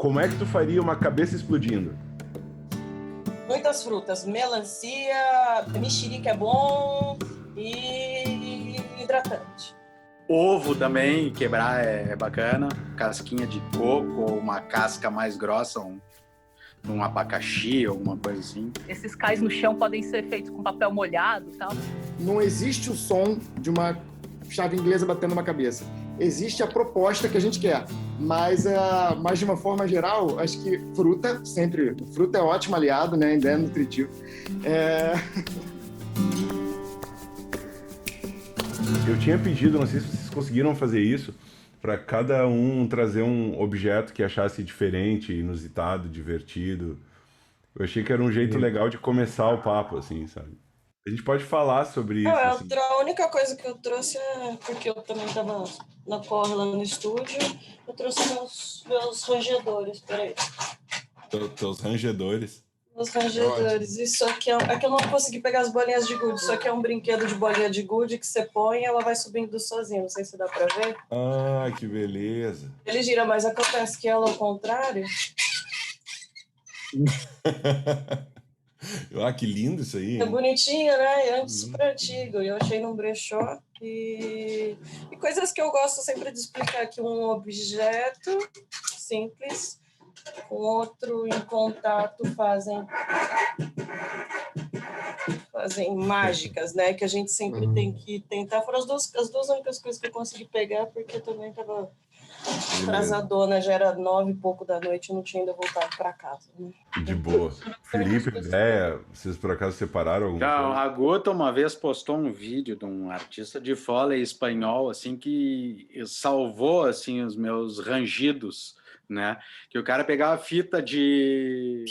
Como é que tu faria uma cabeça explodindo? Muitas frutas. Melancia, mexerica é bom e hidratante. Ovo também, quebrar é bacana. Casquinha de coco ou uma casca mais grossa, um abacaxi, alguma coisa assim. Esses cais no chão podem ser feitos com papel molhado e tal. Não existe o som de uma chave inglesa batendo uma cabeça. Existe a proposta que a gente quer. Mas de uma forma geral, acho que fruta, sempre. Fruta é ótimo aliado, né? Ainda é nutritivo. Eu tinha pedido, não sei se vocês conseguiram fazer isso, para cada um trazer um objeto que achasse diferente, inusitado, divertido. Eu achei que era um jeito legal de começar o papo, assim, sabe? A gente pode falar sobre isso. Assim. A única coisa que eu trouxe é porque eu também estava na corre lá no estúdio, eu trouxe meus rangedores, peraí. Teus rangedores. Os rangedores. Isso aqui é que eu não consegui pegar as bolinhas de gude. Isso aqui é um brinquedo de bolinha de gude que você põe e ela vai subindo sozinha. Não sei se dá pra ver. Ah, que beleza. Ele gira, mas acontece que ela, ao contrário... Ah, que lindo isso aí. É bonitinho, né? É super antigo. Eu achei num brechó. E coisas que eu gosto sempre de explicar aqui. Um objeto simples com outro em contato fazem mágicas, né? Que a gente sempre tem que tentar. Foram as duas únicas coisas que eu consegui pegar, porque também estava atrasadona, já era 9 e pouco da noite, eu não tinha ainda voltado para casa. Né? De boa. Felipe, vocês por acaso separaram alguma Já, coisa? o Raguta uma vez postou um vídeo de um artista de foley espanhol, assim, que salvou, assim, os meus rangidos, né? Que o cara pegava fita de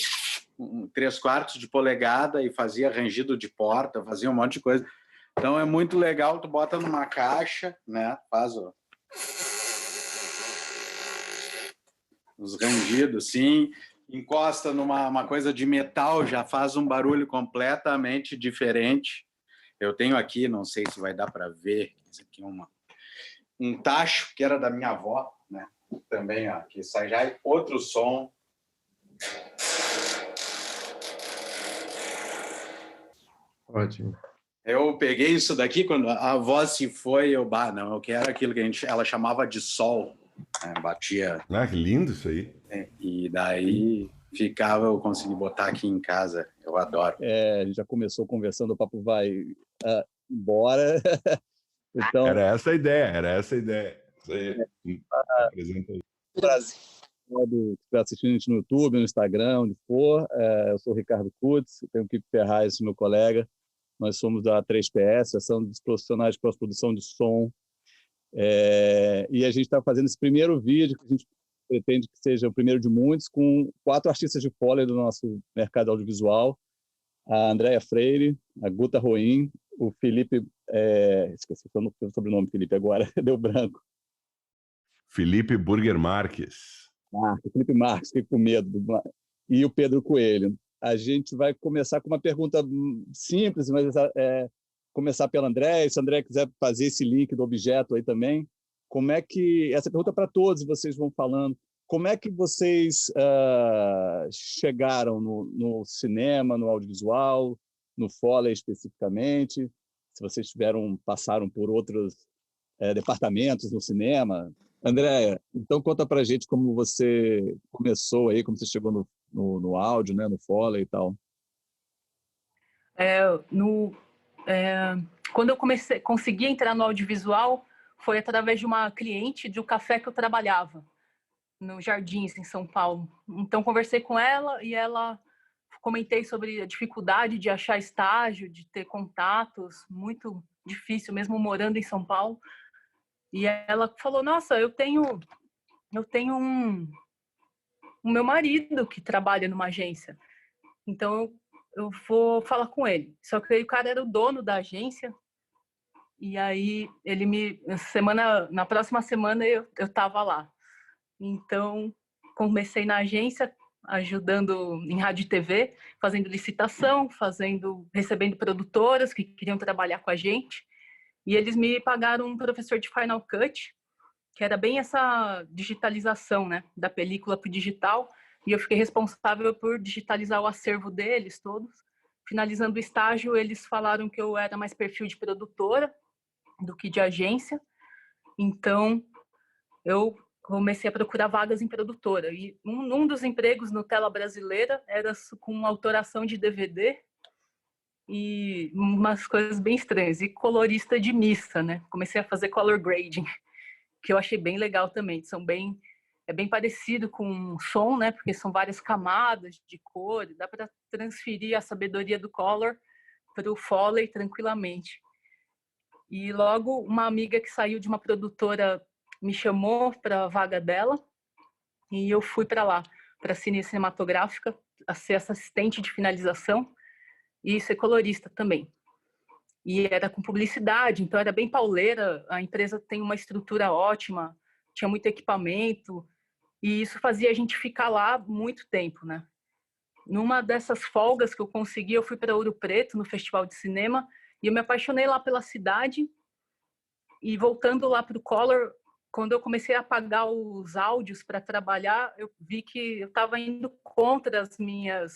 3/4 de polegada e fazia rangido de porta, fazia um monte de coisa. Então é muito legal, tu bota numa caixa, né? Faz os rangidos, sim, encosta numa coisa de metal, já faz um barulho completamente diferente. Eu tenho aqui, não sei se vai dar para ver, isso aqui é um tacho que era da minha avó, né? Também, ó, que sai já outro som. Ótimo. Eu peguei isso daqui quando a avó se foi, eu quero aquilo que ela chamava de sol, né? Batia. Ah, que lindo isso aí. E daí eu consegui botar aqui em casa, eu adoro. A gente já começou conversando, o papo vai embora. Então, Era essa a ideia. Isso aí. Apresenta aí. Brasil. Que está assistindo a gente no YouTube, no Instagram, onde for. Eu sou o Ricardo Kutz, tenho que Ferraz, meu colega. Nós somos da 3PS, Ação dos Profissionais de Pós-Produção de Som. E a gente está fazendo esse primeiro vídeo, que a gente pretende que seja o primeiro de muitos, com 4 artistas de foley do nosso mercado audiovisual. A Andréia Freire, a Guta Roim, o Felipe... esqueci o sobrenome, Felipe, agora, deu branco. Felipe Burger Marques. Felipe Marques, fiquei com medo. E o Pedro Coelho. A gente vai começar com uma pergunta simples, mas começar pela Andréia. Se a Andréia quiser fazer esse link do objeto aí também, como é que... Essa pergunta é para todos, vocês vão falando. Como é que vocês chegaram no cinema, no audiovisual, no foley especificamente? Se vocês passaram por outros departamentos no cinema? Andréia, então conta pra gente como você começou aí, como você chegou no áudio, né, no foley e tal. Quando eu consegui entrar no audiovisual, foi através de uma cliente de um café que eu trabalhava, no Jardins, em São Paulo. Então, conversei com ela e comentei sobre a dificuldade de achar estágio, de ter contatos, muito difícil, mesmo morando em São Paulo. E ela falou, nossa, eu tenho o meu marido que trabalha numa agência, então eu vou falar com ele. Só que aí o cara era o dono da agência, e aí ele na próxima semana eu estava lá. Então comecei na agência, ajudando em rádio e TV, fazendo licitação, recebendo produtoras que queriam trabalhar com a gente, e eles me pagaram um professor de Final Cut, que era bem essa digitalização, né, da película para o digital, e eu fiquei responsável por digitalizar o acervo deles todos. Finalizando o estágio, eles falaram que eu era mais perfil de produtora do que de agência, então eu comecei a procurar vagas em produtora, e um dos empregos no Tela Brasileira era com autoração de DVD, e umas coisas bem estranhas, e colorista de missa, né? Comecei a fazer color grading, que eu achei bem legal também. É bem parecido com som, né? Porque são várias camadas de cor, dá para transferir a sabedoria do color para o Foley tranquilamente. E logo uma amiga que saiu de uma produtora me chamou para a vaga dela, e eu fui para lá, para a Cine Cinematográfica, a ser assistente de finalização e ser colorista também. E era com publicidade, então era bem pauleira, a empresa tem uma estrutura ótima, tinha muito equipamento, e isso fazia a gente ficar lá muito tempo, né? Numa dessas folgas que eu consegui, eu fui para Ouro Preto, no Festival de Cinema, e eu me apaixonei lá pela cidade, e voltando lá para o Color, quando eu comecei a apagar os áudios para trabalhar, eu vi que eu estava indo contra as minhas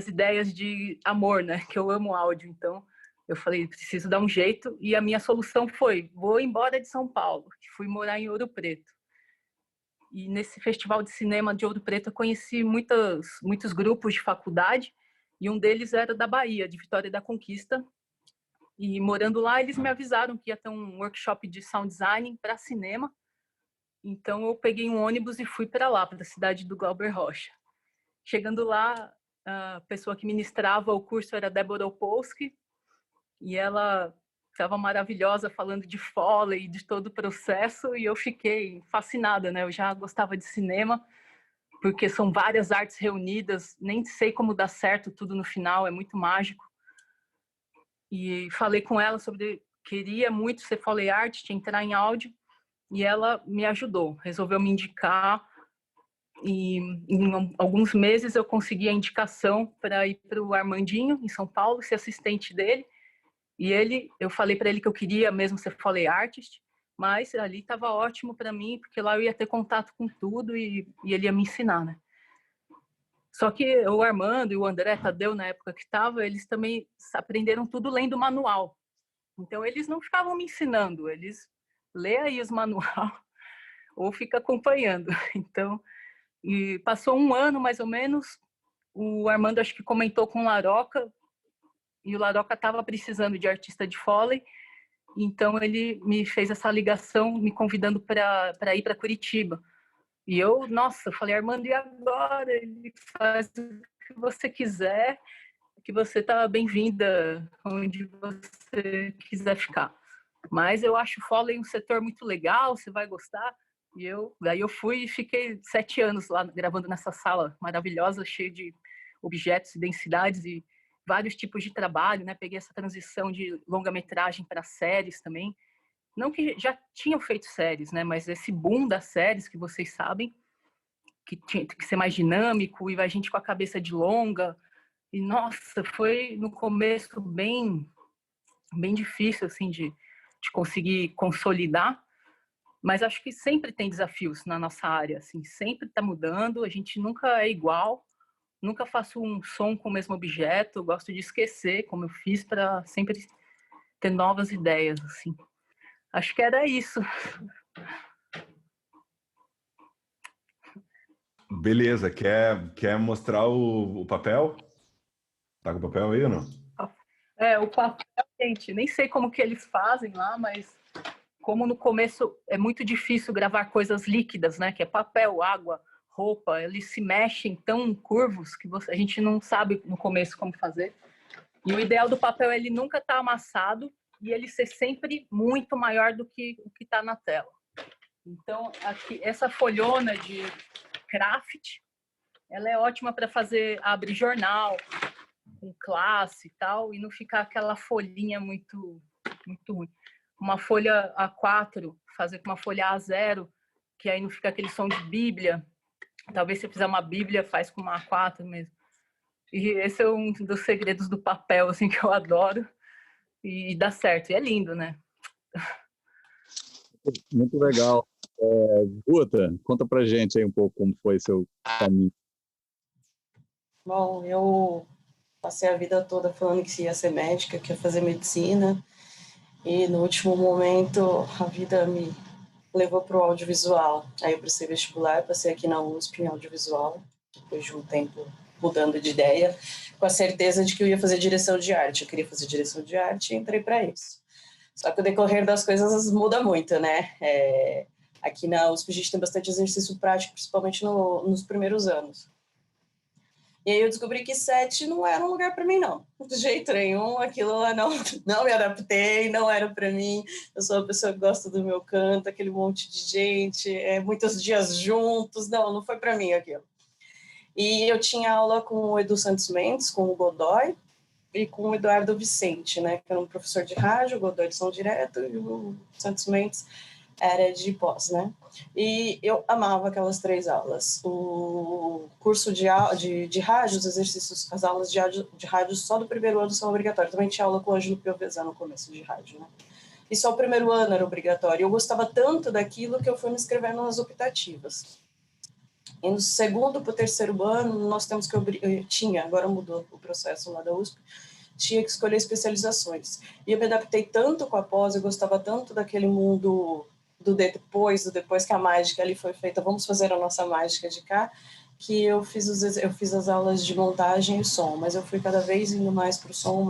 ideias de amor, né? Que eu amo áudio, então eu falei, preciso dar um jeito, e a minha solução foi, vou embora de São Paulo, que fui morar em Ouro Preto. E nesse festival de cinema de Ouro Preto eu conheci muitos grupos de faculdade, e um deles era da Bahia, de Vitória da Conquista, e morando lá eles me avisaram que ia ter um workshop de sound design para cinema, então eu peguei um ônibus e fui para lá, para a cidade do Glauber Rocha. Chegando lá, a pessoa que ministrava o curso era Débora Opolsky, e ela estava maravilhosa falando de Foley, de todo o processo, e eu fiquei fascinada, né? Eu já gostava de cinema, porque são várias artes reunidas, nem sei como dá certo tudo no final, é muito mágico. E falei com ela sobre, queria muito ser Foley Artist, entrar em áudio, e ela me ajudou, resolveu me indicar, e em alguns meses eu consegui a indicação para ir para o Armandinho, em São Paulo, ser assistente dele. E eu falei para ele que eu queria mesmo ser Foley Artist, mas ali estava ótimo para mim, porque lá eu ia ter contato com tudo e ele ia me ensinar, né? Só que o Armando e o André Tadeu, na época que estava, eles também aprenderam tudo lendo manual. Então, eles não ficavam me ensinando, eles lê aí os manual ou fica acompanhando. Então, e passou um ano, mais ou menos, o Armando acho que comentou com o Laroca, e o Laroca estava precisando de artista de Foley, então ele me fez essa ligação, me convidando para ir para Curitiba. E eu, nossa, falei, Armando, e agora? Ele faz o que você quiser, que você está bem-vinda onde você quiser ficar. Mas eu acho Foley um setor muito legal, você vai gostar. E daí eu fui e fiquei 7 anos lá gravando nessa sala maravilhosa, cheia de objetos e densidades e vários tipos de trabalho, né? Peguei essa transição de longa-metragem para séries também. Não que já tinham feito séries, né? Mas esse boom das séries, que vocês sabem, que tinha que ser mais dinâmico, e a gente com a cabeça de longa. E, nossa, foi no começo bem difícil, assim, de conseguir consolidar. Mas acho que sempre tem desafios na nossa área, assim, sempre está mudando, a gente nunca é igual. Nunca faço um som com o mesmo objeto, gosto de esquecer como eu fiz para sempre ter novas ideias, assim. Acho que era isso. Beleza, quer mostrar o papel? Tá com o papel aí ou não? O papel, gente, nem sei como que eles fazem lá, mas como no começo é muito difícil gravar coisas líquidas, né? Que é papel, água, roupa, eles se mexem tão curvos que a gente não sabe no começo como fazer. E o ideal do papel é ele nunca estar amassado e ele ser sempre muito maior do que o que está na tela. Então, aqui, essa folhona de craft, ela é ótima para abrir jornal, com classe e tal, e não ficar aquela folhinha muito ruim. Uma folha A4, fazer com uma folha A0, que aí não fica aquele som de bíblia. Talvez se fizer uma bíblia, faz com uma A4 mesmo. E esse é um dos segredos do papel, assim, que eu adoro. E dá certo. E é lindo, né? Muito legal. Guta, conta pra gente aí um pouco como foi seu caminho. Bom, eu passei a vida toda falando que ia ser médica, que ia fazer medicina, e no último momento a vida me levou para o audiovisual. Aí eu prestei vestibular, passei aqui na USP em audiovisual, depois de um tempo mudando de ideia, com a certeza de que eu ia fazer direção de arte. Eu queria fazer direção de arte e entrei para isso. Só que o decorrer das coisas muda muito, né? Aqui na USP a gente tem bastante exercício prático, principalmente nos primeiros anos. E aí eu descobri que SET não era um lugar para mim, não. De jeito nenhum, aquilo lá não me adaptei, não era para mim. Eu sou uma pessoa que gosta do meu canto, aquele monte de gente, muitos dias juntos. Não foi para mim aquilo. E eu tinha aula com o Edu Santos Mendes, com o Godoy, e com o Eduardo Vicente, né, que era um professor de rádio, o Godoy de som direto, e o Santos Mendes era de pós, né? E eu amava aquelas 3 aulas. O curso de rádio, os exercícios, as aulas de rádio só do primeiro ano são obrigatórias. Também tinha aula com o Ângelo Piovesan no começo de rádio, né? E só o primeiro ano era obrigatório. Eu gostava tanto daquilo que eu fui me inscrevendo nas optativas. E no segundo para o terceiro ano, nós temos que... agora mudou o processo lá da USP, tinha que escolher especializações. E eu me adaptei tanto com a pós, eu gostava tanto daquele mundo do depois que a mágica ali foi feita, vamos fazer a nossa mágica de cá, que eu fiz as aulas de montagem e som, mas eu fui cada vez indo mais para o som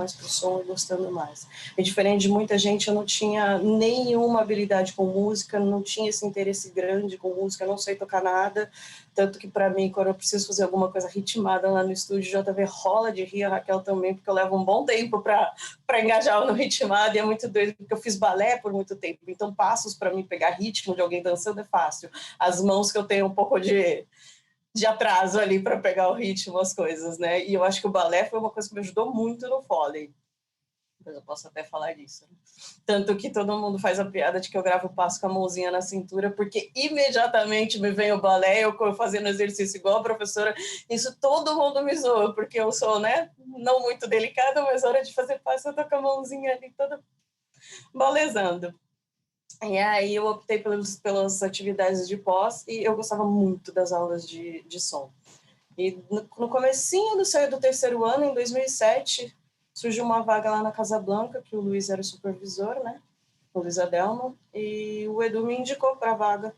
e gostando mais. E diferente de muita gente, eu não tinha nenhuma habilidade com música, não tinha esse interesse grande com música, não sei tocar nada, tanto que para mim, quando eu preciso fazer alguma coisa ritmada lá no estúdio, JV rola de rir, a Raquel também, porque eu levo um bom tempo para engajar no ritmado, e é muito doido, porque eu fiz balé por muito tempo, então passos para mim pegar ritmo de alguém dançando é fácil. As mãos que eu tenho um pouco de atraso ali para pegar o ritmo, as coisas, né? E eu acho que o balé foi uma coisa que me ajudou muito no Foley. Depois eu posso até falar disso. Tanto que todo mundo faz a piada de que eu gravo o passo com a mãozinha na cintura, porque imediatamente me vem o balé, eu fazendo exercício igual a professora, isso todo mundo me zoa, porque eu sou, né, não muito delicada, mas na hora de fazer passo eu tô com a mãozinha ali toda balezando. E aí eu optei pelas atividades de pós e eu gostava muito das aulas de som. E no comecinho do terceiro ano, em 2007, surgiu uma vaga lá na Casa Blanca, que o Luiz era o supervisor, né? O Luiz Adelmo, e o Edu me indicou para a vaga.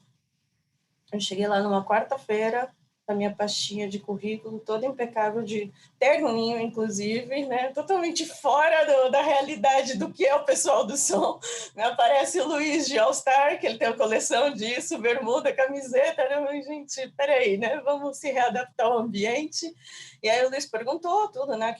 Eu cheguei lá numa quarta-feira, com a minha pastinha de currículo toda impecável, de terninho, inclusive, né? Totalmente fora da realidade do que é o pessoal do som. Me aparece o Luiz de All Star, que ele tem uma coleção disso, bermuda, camiseta, né? Mas, gente, peraí, né? Vamos se readaptar ao ambiente. E aí o Luiz perguntou tudo, né?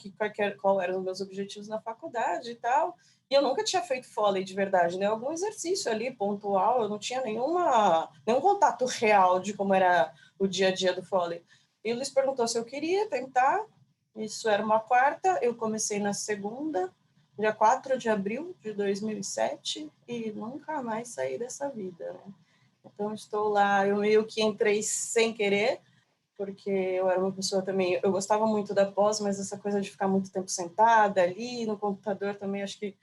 Qual eram os meus objetivos na faculdade e tal. E eu nunca tinha feito Foley de verdade, né? Algum exercício ali, pontual, eu não tinha nenhum contato real de como era o dia a dia do Foley. E o Luiz perguntou se eu queria tentar. Isso era uma quarta, eu comecei na segunda, dia 4 de abril de 2007, e nunca mais saí dessa vida, né? Então, estou lá, eu meio que entrei sem querer, porque eu era uma pessoa também, eu gostava muito da pós, mas essa coisa de ficar muito tempo sentada ali no computador também, acho que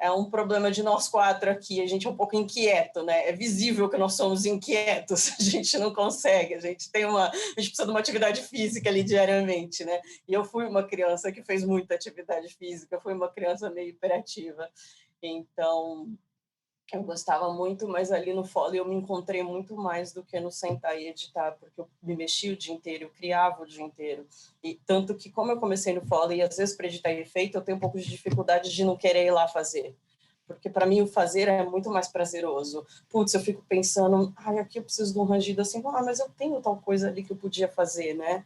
é um problema de nós 4 aqui, a gente é um pouco inquieto, né? É visível que nós somos inquietos, a gente não consegue, a gente precisa de uma atividade física ali diariamente, né? E eu fui uma criança que fez muita atividade física, fui uma criança meio hiperativa, então eu gostava muito, mas ali no Foley eu me encontrei muito mais do que no sentar e editar, porque eu me mexia o dia inteiro, eu criava o dia inteiro. E tanto que, como eu comecei no Foley, e às vezes para editar efeito, eu tenho um pouco de dificuldade de não querer ir lá fazer. Porque para mim o fazer é muito mais prazeroso. Putz, eu fico pensando, aqui eu preciso de um rangido assim, mas eu tenho tal coisa ali que eu podia fazer, né?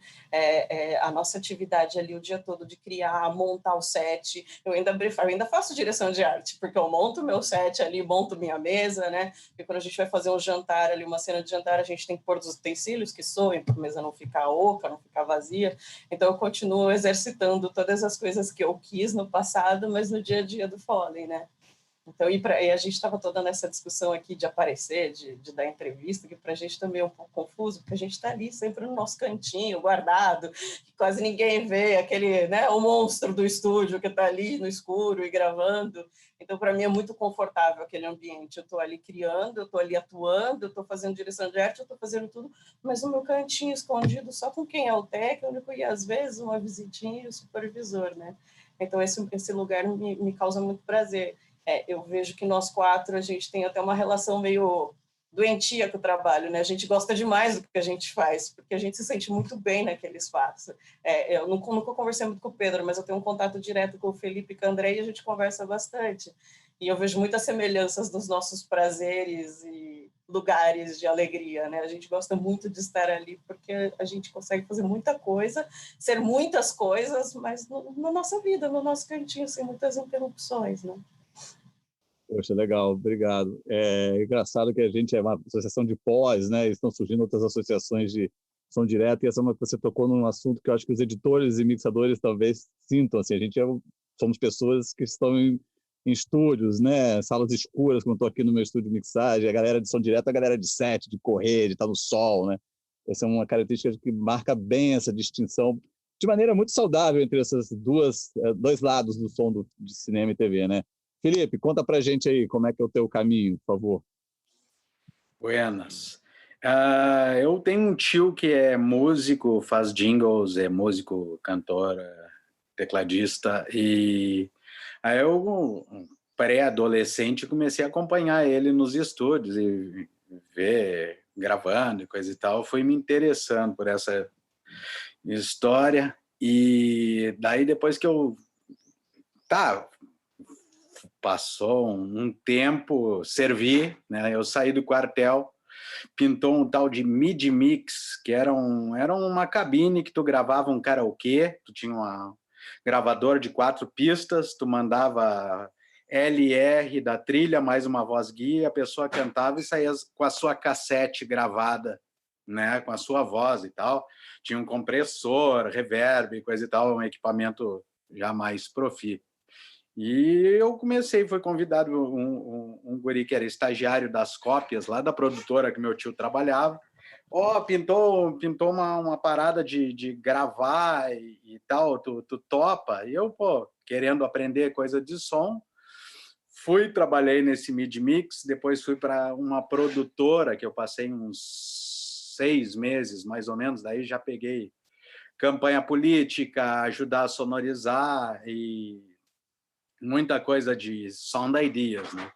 A nossa atividade ali o dia todo de criar, montar o set, eu ainda faço direção de arte, porque eu monto meu set ali, monto minha mesa, né? E quando a gente vai fazer um jantar ali, uma cena de jantar, a gente tem que pôr os utensílios que soem, para a mesa não ficar oca, não ficar vazia. Então eu continuo exercitando todas as coisas que eu quis no passado, mas no dia a dia do Foley, né? Então, e a gente estava toda nessa discussão aqui de aparecer, de dar entrevista, que para a gente também é um pouco confuso, porque a gente está ali sempre no nosso cantinho, guardado, que quase ninguém vê, aquele, né, o monstro do estúdio que está ali no escuro e gravando. Então, para mim, é muito confortável aquele ambiente. Eu estou ali criando, eu estou ali atuando, eu estou fazendo direção de arte, eu estou fazendo tudo, mas no meu cantinho escondido, só com quem é o técnico e, às vezes, uma visitinha e o supervisor, né? Então, esse lugar me causa muito prazer. Eu vejo que nós 4, a gente tem até uma relação meio doentia com o trabalho, né? A gente gosta demais do que a gente faz, porque a gente se sente muito bem naquele espaço. Eu nunca conversei muito com o Pedro, mas eu tenho um contato direto com o Felipe e com o André e a gente conversa bastante. E eu vejo muitas semelhanças dos nossos prazeres e lugares de alegria, né? A gente gosta muito de estar ali, porque a gente consegue fazer muita coisa, ser muitas coisas, mas na nossa vida, no nosso cantinho, sem muitas interrupções, né? Poxa, legal, obrigado. É engraçado que a gente é uma associação de pós, né? Estão surgindo outras associações de ação direta, e essa você tocou num assunto que eu acho que os editores e mixadores talvez sintam. Assim, somos pessoas que estão em estúdios, né? Salas escuras, como estou aqui no meu estúdio de mixagem, a galera de som direta, a galera de set, de correr, de estar no sol, né? Essa é uma característica que marca bem essa distinção de maneira muito saudável entre esses dois lados do som de cinema e TV, né? Felipe, conta pra gente aí como é que é o teu caminho, por favor. Buenas. Eu tenho um tio que é músico, faz jingles, é músico, cantor, tecladista, e aí eu, pré-adolescente, comecei a acompanhar ele nos estúdios e ver gravando e coisa e tal. Fui me interessando por essa história, e daí depois que passou um tempo, servi, né? Eu saí do quartel, pintou um tal de mid-mix, que era uma cabine que tu gravava um karaokê, tu tinha um gravador de 4 pistas, tu mandava LR da trilha, mais uma voz guia, a pessoa cantava e saía com a sua cassete gravada, né? Com a sua voz e tal. Tinha um compressor, reverb, coisa e tal, um equipamento já mais profi. E eu fui convidado, um guri que era estagiário das cópias lá da produtora que meu tio trabalhava. Pintou uma parada de gravar e tal, tu topa? E eu, querendo aprender coisa de som, trabalhei nesse mid-mix, depois fui para uma produtora que eu passei uns 6 meses, mais ou menos, daí já peguei campanha política, ajudar a sonorizar e muita coisa de sound ideas, né?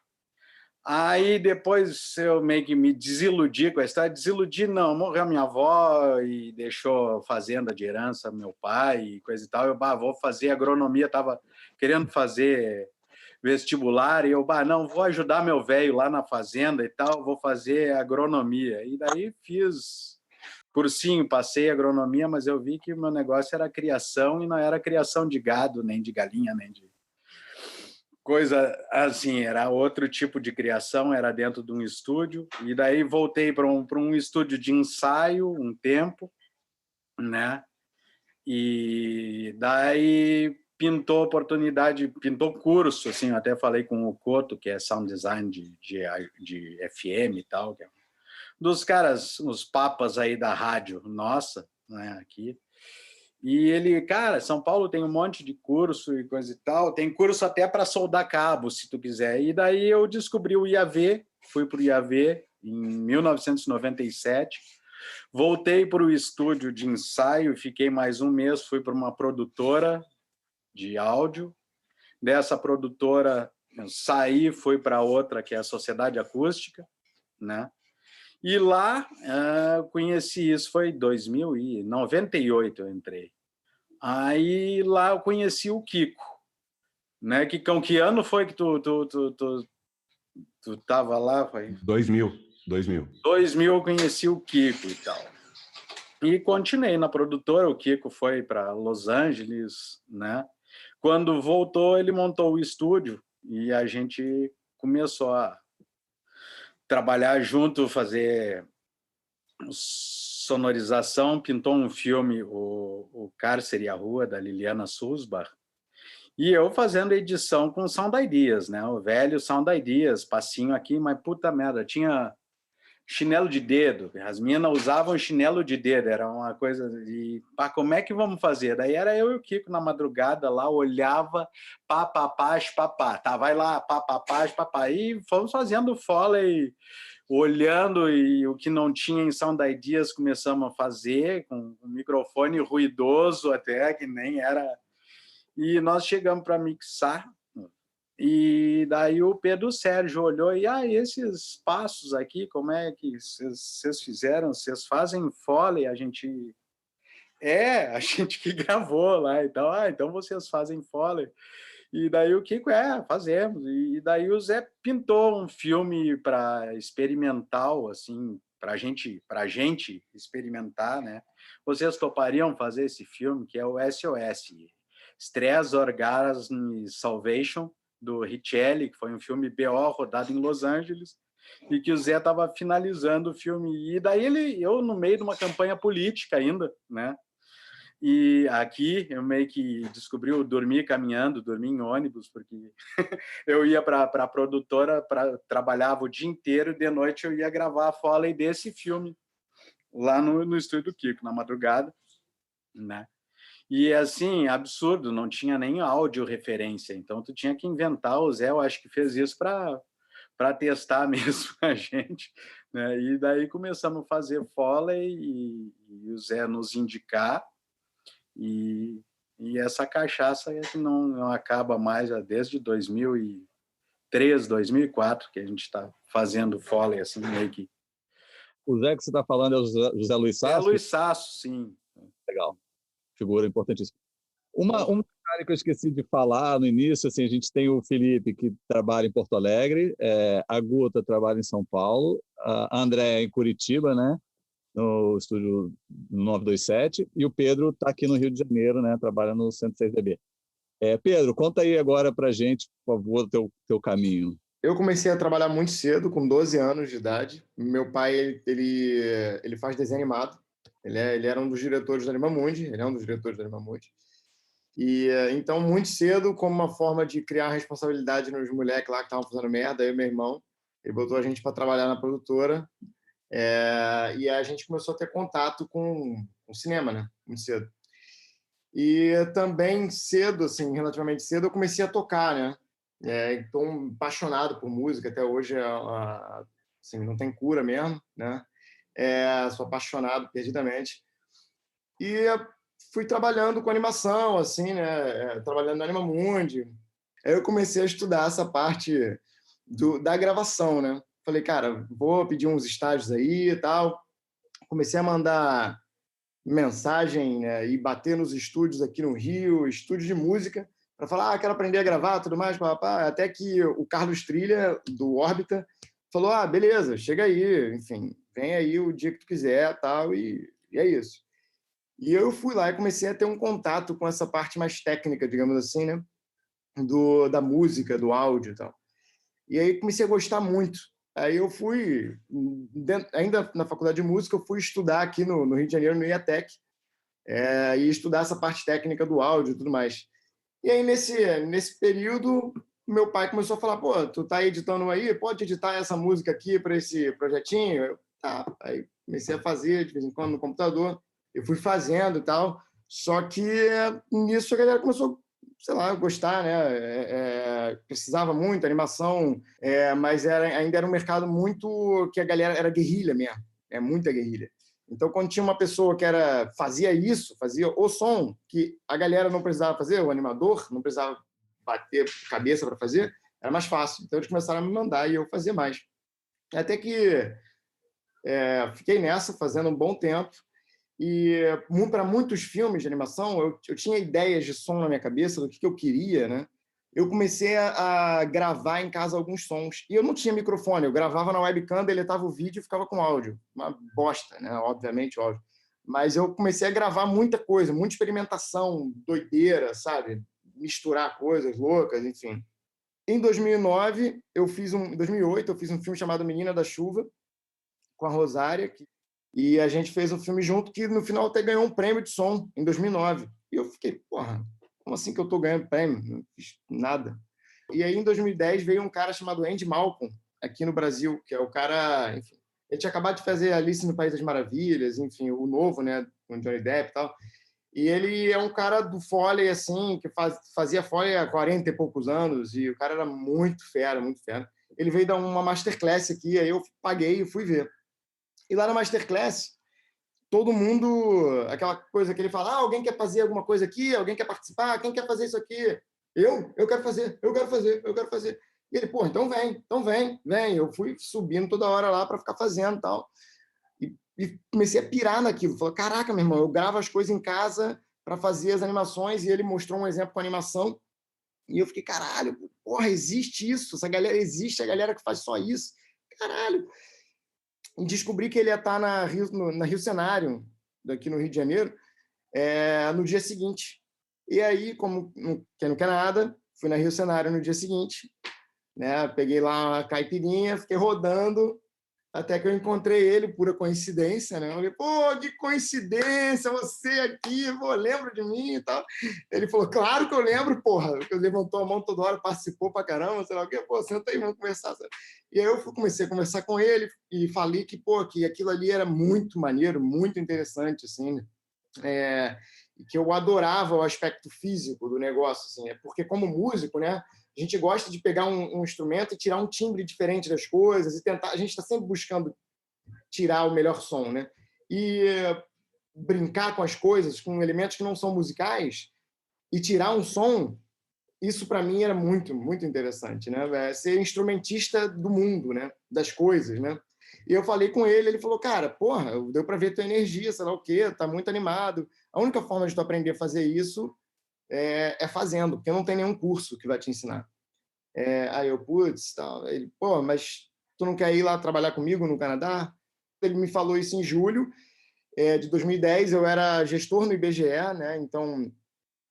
Aí depois eu meio que me desiludi com a história. Desiludi não, morreu minha avó e deixou fazenda de herança meu pai e coisa e tal. Eu vou fazer agronomia, estava querendo fazer vestibular e eu não, vou ajudar meu velho lá na fazenda e tal, vou fazer agronomia. E daí fiz cursinho, passei agronomia, mas eu vi que o meu negócio era criação e não era criação de gado, nem de galinha, nem de coisa assim, era outro tipo de criação, era dentro de um estúdio, e daí voltei para um estúdio de ensaio um tempo, né? E daí pintou oportunidade, pintou curso, assim, eu até falei com o Couto, que é sound design de FM e tal, que é dos caras, os papas aí da rádio nossa, né, aqui. E ele, cara, São Paulo tem um monte de curso e coisa e tal, tem curso até para soldar cabo, se tu quiser. E daí eu descobri o IAV, fui para o IAV em 1997, voltei para o estúdio de ensaio, fiquei mais um mês, fui para uma produtora de áudio. Dessa produtora eu saí, fui para outra, que é a Sociedade Acústica, né? E lá conheci, isso foi em 1998 eu entrei. Aí lá eu conheci o Kiko, né? Kikão, que ano foi que tu tava lá? Foi 2000. 2000 eu conheci o Kiko e tal. E continuei na produtora, o Kiko foi para Los Angeles, né? Quando voltou, ele montou o estúdio e a gente começou a trabalhar junto, fazer sonorização, pintou um filme, o Cárcere e a Rua, da Liliana Sulzbach, E eu fazendo edição com Sound Ideas, né? O velho Sound Ideas, passinho aqui, mas puta merda, tinha chinelo de dedo. As minas usavam chinelo de dedo, era uma coisa de, pá, como é que vamos fazer? Daí era eu e o Kiko na madrugada lá, olhava, pá, pá, pá, papá, tá, vai lá, pá, pá, pá, papá, e fomos fazendo Foley, olhando, e o que não tinha em Sound Ideas começamos a fazer, com um microfone ruidoso até, que nem era, e nós chegamos para mixar. E daí o Pedro Sérgio olhou e, esses passos aqui, como é que vocês fizeram? Vocês fazem Foley? A gente que gravou lá e tal. Então vocês fazem Foley. E daí o Kiko, fazemos. E daí o Zé pintou um filme para experimental, assim, para gente experimentar, né? Vocês topariam fazer esse filme, que é o SOS, Stress Orgasm Salvation, do Richelli, que foi um filme BO rodado em Los Angeles, e que o Zé estava finalizando o filme. E daí eu no meio de uma campanha política ainda, né? E aqui eu meio que descobri o dormir caminhando, dormir em ônibus, porque eu ia para a produtora, trabalhava o dia inteiro, e de noite eu ia gravar a Foley desse filme lá no estúdio do Kiko, na madrugada, né? E assim, absurdo, não tinha nem áudio referência, então tu tinha que inventar. O Zé, eu acho que fez isso para testar mesmo a gente, né? E daí começamos a fazer Foley e o Zé nos indicar, e essa cachaça é que não acaba mais, desde 2003, 2004, que a gente está fazendo Foley, assim, meio que... O Zé que você está falando é o José Luiz Sasso? É Luiz Sasso, sim. Legal. Figura importantíssima. Um detalhe que eu esqueci de falar no início, assim, a gente tem o Felipe, que trabalha em Porto Alegre, a Guta trabalha em São Paulo, a André em Curitiba, né, no estúdio 927, e o Pedro está aqui no Rio de Janeiro, né, trabalha no 106DB. Pedro, conta aí agora para a gente, por favor, o teu caminho. Eu comecei a trabalhar muito cedo, com 12 anos de idade. Meu pai, ele faz desenho animado. Ele era um dos diretores do Animamundi, ele é um dos diretores do Animamundi. E então, muito cedo, como uma forma de criar responsabilidade nos moleques lá que estavam fazendo merda, eu e meu irmão, ele botou a gente para trabalhar na produtora, e a gente começou a ter contato com cinema, né? Muito cedo. E também cedo, assim, relativamente cedo, eu comecei a tocar, né? Então, apaixonado por música, até hoje assim, não tem cura mesmo, né? Sou apaixonado perdidamente. E fui trabalhando com animação, assim, né? Trabalhando no Animamundi. Aí eu comecei a estudar essa parte da gravação, né? Falei, cara, vou pedir uns estágios aí e tal. Comecei a mandar mensagem, né, e bater nos estúdios aqui no Rio, estúdios de música, para falar, quero aprender a gravar, tudo mais, papá. Até que o Carlos Trilha, do Órbita, falou, beleza, chega aí, enfim, vem aí o dia que tu quiser, tal, e é isso. E eu fui lá e comecei a ter um contato com essa parte mais técnica, digamos assim, né, da música, do áudio e tal. E aí comecei a gostar muito. Aí eu fui, ainda na faculdade de música, eu fui estudar aqui no Rio de Janeiro, no IATEC, e estudar essa parte técnica do áudio e tudo mais. E aí, nesse período, meu pai começou a falar, pô, tu tá editando aí? Pode editar essa música aqui para esse projetinho? Tá. Aí comecei a fazer, de vez em quando, no computador. Eu fui fazendo e tal. Só que nisso a galera começou, sei lá, a gostar, né? Precisava muito, animação, mas ainda era um mercado muito que a galera era guerrilha mesmo. Muita guerrilha. Então, quando tinha uma pessoa que fazia isso, fazia o som, que a galera não precisava fazer, o animador não precisava bater cabeça para fazer, era mais fácil. Então, eles começaram a me mandar e eu fazia mais. Até que fiquei nessa, fazendo um bom tempo. E para muitos filmes de animação, eu tinha ideias de som na minha cabeça, do que eu queria, né? Eu comecei a gravar em casa alguns sons. E eu não tinha microfone, eu gravava na webcam, deletava o vídeo e ficava com áudio. Uma bosta, né? Obviamente, óbvio. Mas eu comecei a gravar muita coisa, muita experimentação, doideira, sabe? Misturar coisas loucas, enfim. Em 2009, em 2008, eu fiz um filme chamado Menina da Chuva, com a Rosária, e a gente fez um filme junto que, no final, até ganhou um prêmio de som, em 2009. E eu fiquei, porra, como assim que eu tô ganhando prêmio? Não fiz nada. E aí, em 2010, veio um cara chamado Andy Malcolm, aqui no Brasil, que é o cara, enfim, ele tinha acabado de fazer Alice no País das Maravilhas, enfim, o novo, né, com Johnny Depp e tal. E ele é um cara do Foley, assim, que fazia Foley há 40 e poucos anos, e o cara era muito fera, muito fera. Ele veio dar uma masterclass aqui, aí eu paguei e fui ver. E lá na masterclass, todo mundo, aquela coisa que ele fala, alguém quer fazer alguma coisa aqui? Alguém quer participar? Quem quer fazer isso aqui? Eu quero fazer, eu quero fazer, eu quero fazer. E ele, pô, então vem. Eu fui subindo toda hora lá para ficar fazendo e tal. E comecei a pirar naquilo. Falei, caraca, meu irmão, eu gravo as coisas em casa para fazer as animações, e ele mostrou um exemplo com animação, e eu fiquei, caralho, porra, existe isso, essa galera existe, a galera que faz só isso, caralho. E descobri que ele ia estar na Rio Cenário, daqui no Rio de Janeiro, no dia seguinte. E aí, como quem não quer nada, fui na Rio Cenário no dia seguinte, né? Peguei lá uma caipirinha, fiquei rodando, até que eu encontrei ele, pura coincidência, né? Eu falei, pô, que coincidência, você aqui, pô, lembra de mim e tal. Ele falou, claro que eu lembro, porra. Ele levantou a mão toda hora, participou pra caramba, sei lá o quê, pô, senta aí, vamos conversar. E aí eu comecei a conversar com ele e falei que, pô, que aquilo ali era muito maneiro, muito interessante, assim, né? E que eu adorava o aspecto físico do negócio, assim, porque como músico, né, a gente gosta de pegar um instrumento e tirar um timbre diferente das coisas e tentar. A gente está sempre buscando tirar o melhor som, né? E brincar com as coisas, com elementos que não são musicais e tirar um som, isso para mim era muito, muito interessante, né? Ser instrumentista do mundo, né? Das coisas, né? E eu falei com ele, ele falou, cara, porra, deu para ver tua energia, sei lá o quê, tá muito animado. A única forma de tu aprender a fazer isso é fazendo, porque não tem nenhum curso que vai te ensinar. Aí eu, putz, tal. Ele, pô, mas tu não quer ir lá trabalhar comigo no Canadá? Ele me falou isso em julho de 2010, eu era gestor no IBGE, né? Então,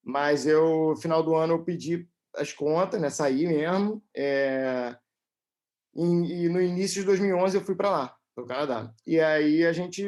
mas eu, no final do ano, eu pedi as contas, né? Saí mesmo. E no início de 2011 eu fui para lá, para o Canadá. E aí a gente,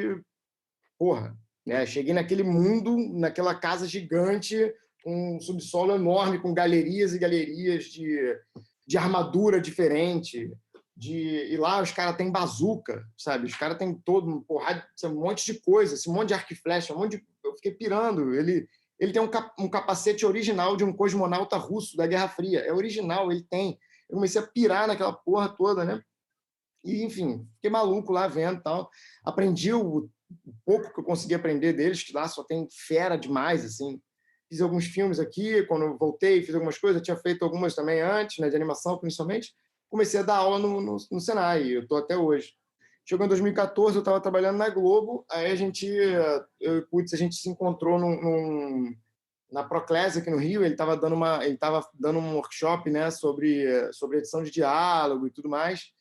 porra, né? Cheguei naquele mundo, naquela casa gigante, um subsolo enorme, com galerias e galerias de armadura diferente. E lá os caras têm bazuca, sabe? Os caras têm todo um porrada, um monte de coisa, esse monte de arco e flecha, eu fiquei pirando. Ele tem um capacete original de um cosmonauta russo da Guerra Fria. É original, ele tem. Eu comecei a pirar naquela porra toda, né? E, enfim, fiquei maluco lá vendo e tal. Aprendi o pouco que eu consegui aprender deles, que lá só tem fera demais, assim. Fiz alguns filmes aqui, quando eu voltei, fiz algumas coisas, eu tinha feito algumas também antes, né, de animação, principalmente. Comecei a dar aula no Senai, e eu estou até hoje. Chegou em 2014, eu estava trabalhando na Globo, aí a gente se encontrou na Proclés aqui no Rio, ele estava dando um workshop, né, sobre edição de diálogo e tudo mais.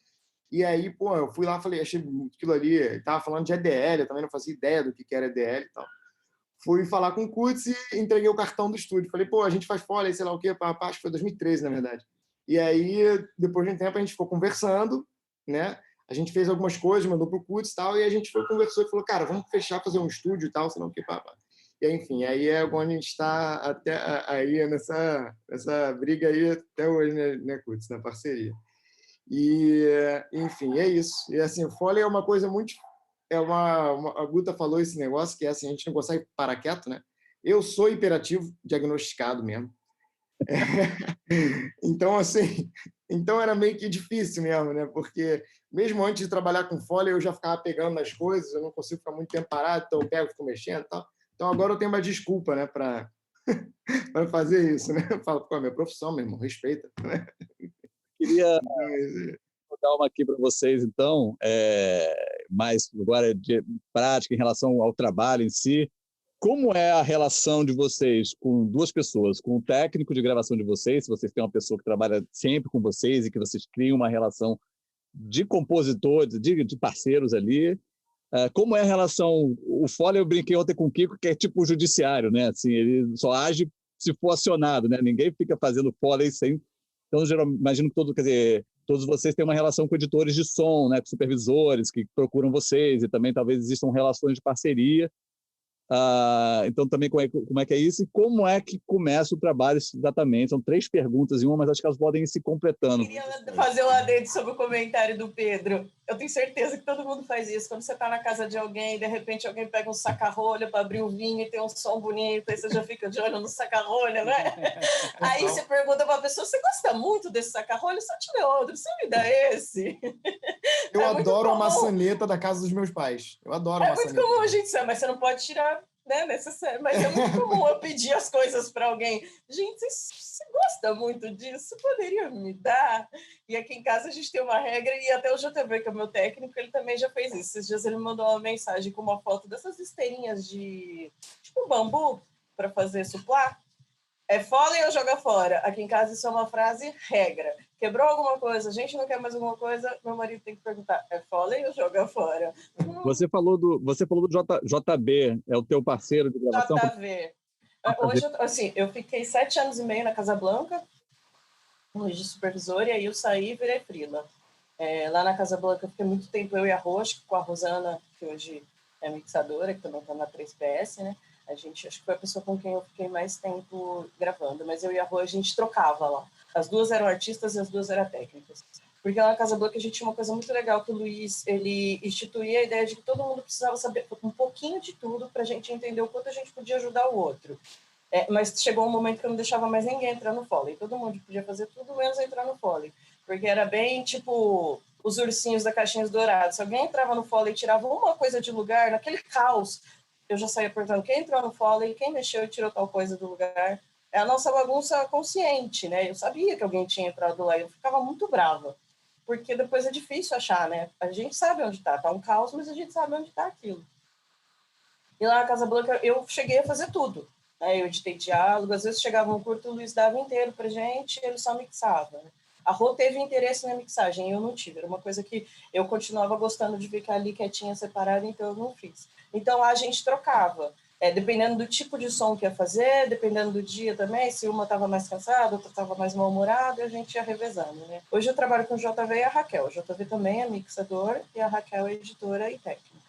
E aí, pô, eu fui lá, falei, achei aquilo ali, ele tava falando de EDL, eu também não fazia ideia do que era EDL e tal. Fui falar com o Kutz e entreguei o cartão do estúdio. Falei, pô, a gente faz Foley, sei lá o quê, acho que foi 2013, na verdade. E aí, depois de um tempo, a gente ficou conversando, né? A gente fez algumas coisas, mandou pro Kutz e tal, e a gente conversou e falou, cara, vamos fechar, fazer um estúdio e tal, sei lá o quê, papá. E aí, enfim, aí é onde a gente está até aí nessa briga aí até hoje, né, Kutz, na parceria. E, enfim, é isso. E assim, o Foley é uma coisa muito... a Guta falou esse negócio, que é assim, a gente não consegue parar quieto, né? Eu sou hiperativo, diagnosticado mesmo. Então, assim, era meio que difícil mesmo, né? Porque mesmo antes de trabalhar com Foley, eu já ficava pegando nas coisas, eu não consigo ficar muito tempo parado, então eu pego, fico mexendo e tal. Então agora eu tenho uma desculpa, né, para fazer isso, né? Eu falo, pô, é minha profissão, meu irmão, respeita, né? Queria dar uma aqui para vocês, então, mais agora de prática em relação ao trabalho em si. Como é a relação de vocês com duas pessoas, com o técnico de gravação de vocês, se vocês têm uma pessoa que trabalha sempre com vocês e que vocês criam uma relação de compositores, de parceiros ali? Como é a relação... O Foley eu brinquei ontem com o Kiko, que é tipo o judiciário, né? Assim, ele só age se for acionado, né? Ninguém fica fazendo Foley sem... Então, imagino que todos vocês têm uma relação com editores de som, né? Com supervisores que procuram vocês, e também talvez existam relações de parceria. Então, também como é que é isso e como é que começa o trabalho exatamente? São 3 perguntas em uma, mas acho que elas podem ir se completando. Eu queria fazer um adendo sobre o comentário do Pedro. Eu tenho certeza que todo mundo faz isso. Quando você está na casa de alguém, de repente alguém pega um saca-rolha para abrir o vinho e tem um som bonito, aí você já fica de olho no saca-rolha, né? Aí você pergunta para a pessoa, você gosta muito desse saca-rolha? Se eu tiver outro, você me dá esse? Eu adoro a comum. maçaneta da casa dos meus pais. Eu adoro a É maçaneta. muito comum a gente saber, mas você não pode tirar, né, necessário. Mas é muito comum eu pedir as coisas para alguém. Gente, você gosta muito disso? Você poderia me dar? E aqui em casa a gente tem uma regra, e até o JV, que é o meu técnico, ele também já fez isso. Esses dias ele me mandou uma mensagem com uma foto dessas esteirinhas de tipo bambu para fazer suplá. É fole ou joga fora? Aqui em casa isso é uma frase regra. Quebrou alguma coisa, a gente não quer mais alguma coisa, meu marido tem que perguntar, é fole ou joga fora? Você falou do JB, é o teu parceiro de gravação? JV. Hoje, assim, eu fiquei 7 anos e meio na Casa Blanca, de supervisor, e aí eu saí e virei frila. Lá na Casa Blanca eu fiquei muito tempo, eu e a Rocha, com a Rosana, que hoje é mixadora, que também está na 3PS, né? Acho que foi a pessoa com quem eu fiquei mais tempo gravando, mas eu e a Rô, a gente trocava lá. As duas eram artistas e as duas eram técnicas. Porque lá na Casa Blanca a gente tinha uma coisa muito legal, que o Luiz, ele instituía a ideia de que todo mundo precisava saber um pouquinho de tudo para a gente entender o quanto a gente podia ajudar o outro. Mas chegou um momento que eu não deixava mais ninguém entrar no Foley. Todo mundo podia fazer tudo menos entrar no Foley. Porque era bem, tipo, os ursinhos da Caixinhas Douradas. Se alguém entrava no Foley e tirava uma coisa de lugar, naquele caos, eu já saía perguntando quem entrou no Foley, quem mexeu e tirou tal coisa do lugar. É a nossa bagunça consciente, né? Eu sabia que alguém tinha entrado lá e eu ficava muito brava. Porque depois é difícil achar, né? A gente sabe onde tá. Tá um caos, mas a gente sabe onde tá aquilo. E lá na Casa Blanca eu cheguei a fazer tudo. Eu editei diálogo, às vezes chegava um curto, o Luiz dava inteiro pra gente, ele só mixava. Né? A Rô teve interesse na mixagem, eu não tive. Era uma coisa que eu continuava gostando de ficar ali quietinha, separada, então eu não fiz. Então lá a gente trocava. Dependendo do tipo de som que ia fazer, dependendo do dia também, se uma estava mais cansada, outra estava mais mal-humorada, a gente ia revezando. Né? Hoje eu trabalho com o JV e a Raquel. O JV também é mixador e a Raquel é editora e técnica.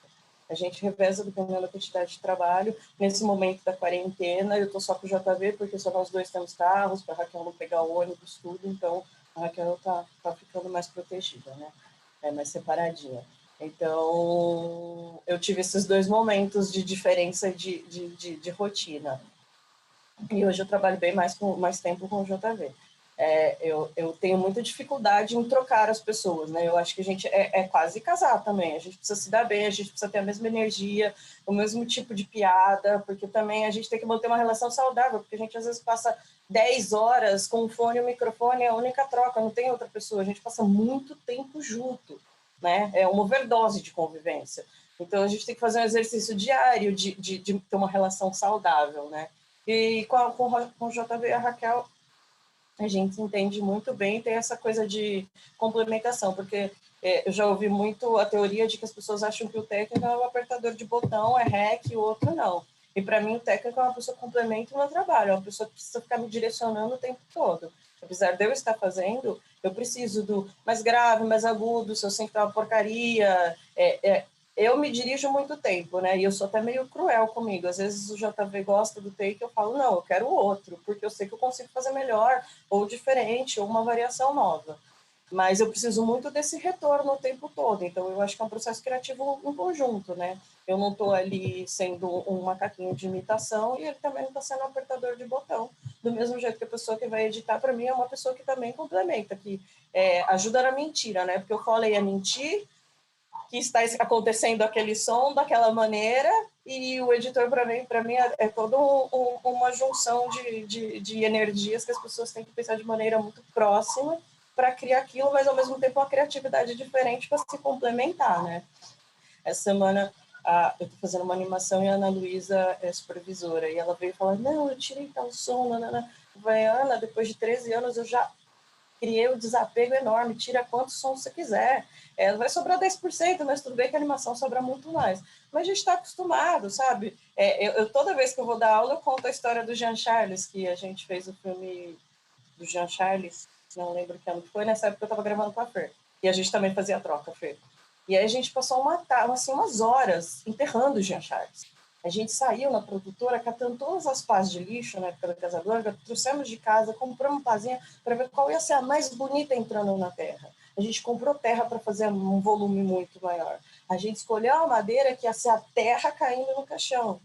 A gente reveza dependendo da quantidade de trabalho. Nesse momento da quarentena, eu estou só com o JV, porque só nós dois temos carros, para a Raquel não pegar o ônibus, tudo. Então, a Raquel está ficando mais protegida, né? Mais separadinha. Então, eu tive esses 2 momentos de diferença de rotina. E hoje eu trabalho bem mais tempo com o JV. Eu tenho muita dificuldade em trocar as pessoas, né? Eu acho que a gente é quase casar também. A gente precisa se dar bem, a gente precisa ter a mesma energia, o mesmo tipo de piada, porque também a gente tem que manter uma relação saudável, porque a gente às vezes passa 10 horas com o fone e o microfone, é a única troca, não tem outra pessoa. A gente passa muito tempo junto, né? É uma overdose de convivência. Então a gente tem que fazer um exercício diário de ter uma relação saudável, né? E com o JV e a Raquel, a gente entende muito bem, tem essa coisa de complementação, porque eu já ouvi muito a teoria de que as pessoas acham que o técnico é um apertador de botão, é REC, e o outro não. E para mim o técnico é uma pessoa que complementa o meu trabalho, é uma pessoa que precisa ficar me direcionando o tempo todo. Apesar de eu estar fazendo, eu preciso do mais grave, mais agudo, se eu sinto uma porcaria, eu me dirijo muito tempo, né? E eu sou até meio cruel comigo. Às vezes o JV gosta do take, eu falo, não, eu quero outro, porque eu sei que eu consigo fazer melhor, ou diferente, ou uma variação nova. Mas eu preciso muito desse retorno o tempo todo. Então, eu acho que é um processo criativo em conjunto, né? Eu não estou ali sendo um macaquinho de imitação e ele também não está sendo um apertador de botão. Do mesmo jeito que a pessoa que vai editar, para mim, é uma pessoa que também complementa, que ajuda na mentira, né? Porque eu falei a mentir, que está acontecendo aquele som daquela maneira, e o editor, para mim é toda uma junção de energias que as pessoas têm que pensar de maneira muito próxima para criar aquilo, mas ao mesmo tempo uma criatividade diferente para se complementar, né? Essa semana eu estou fazendo uma animação e a Ana Luísa é supervisora, e ela veio falar, não, eu tirei tal som, nanana. Eu falei, Ana, depois de 13 anos eu já criei um desapego enorme, tira quantos sons você quiser, vai sobrar 10%, mas tudo bem que a animação sobra muito mais. Mas a gente está acostumado, sabe? Toda vez que eu vou dar aula, eu conto a história do Jean Charles, que a gente fez o filme do Jean Charles, não lembro que ano foi, nessa época eu estava gravando com a Fer, e a gente também fazia troca, Fer. E aí a gente passou umas horas enterrando o Jean Charles. A gente saiu na produtora catando todas as pás de lixo na época da Casa Blanca, trouxemos de casa, compramos pazinha para ver qual ia ser a mais bonita entrando na terra. A gente comprou terra para fazer um volume muito maior. A gente escolheu a madeira que ia ser a terra caindo no caixão.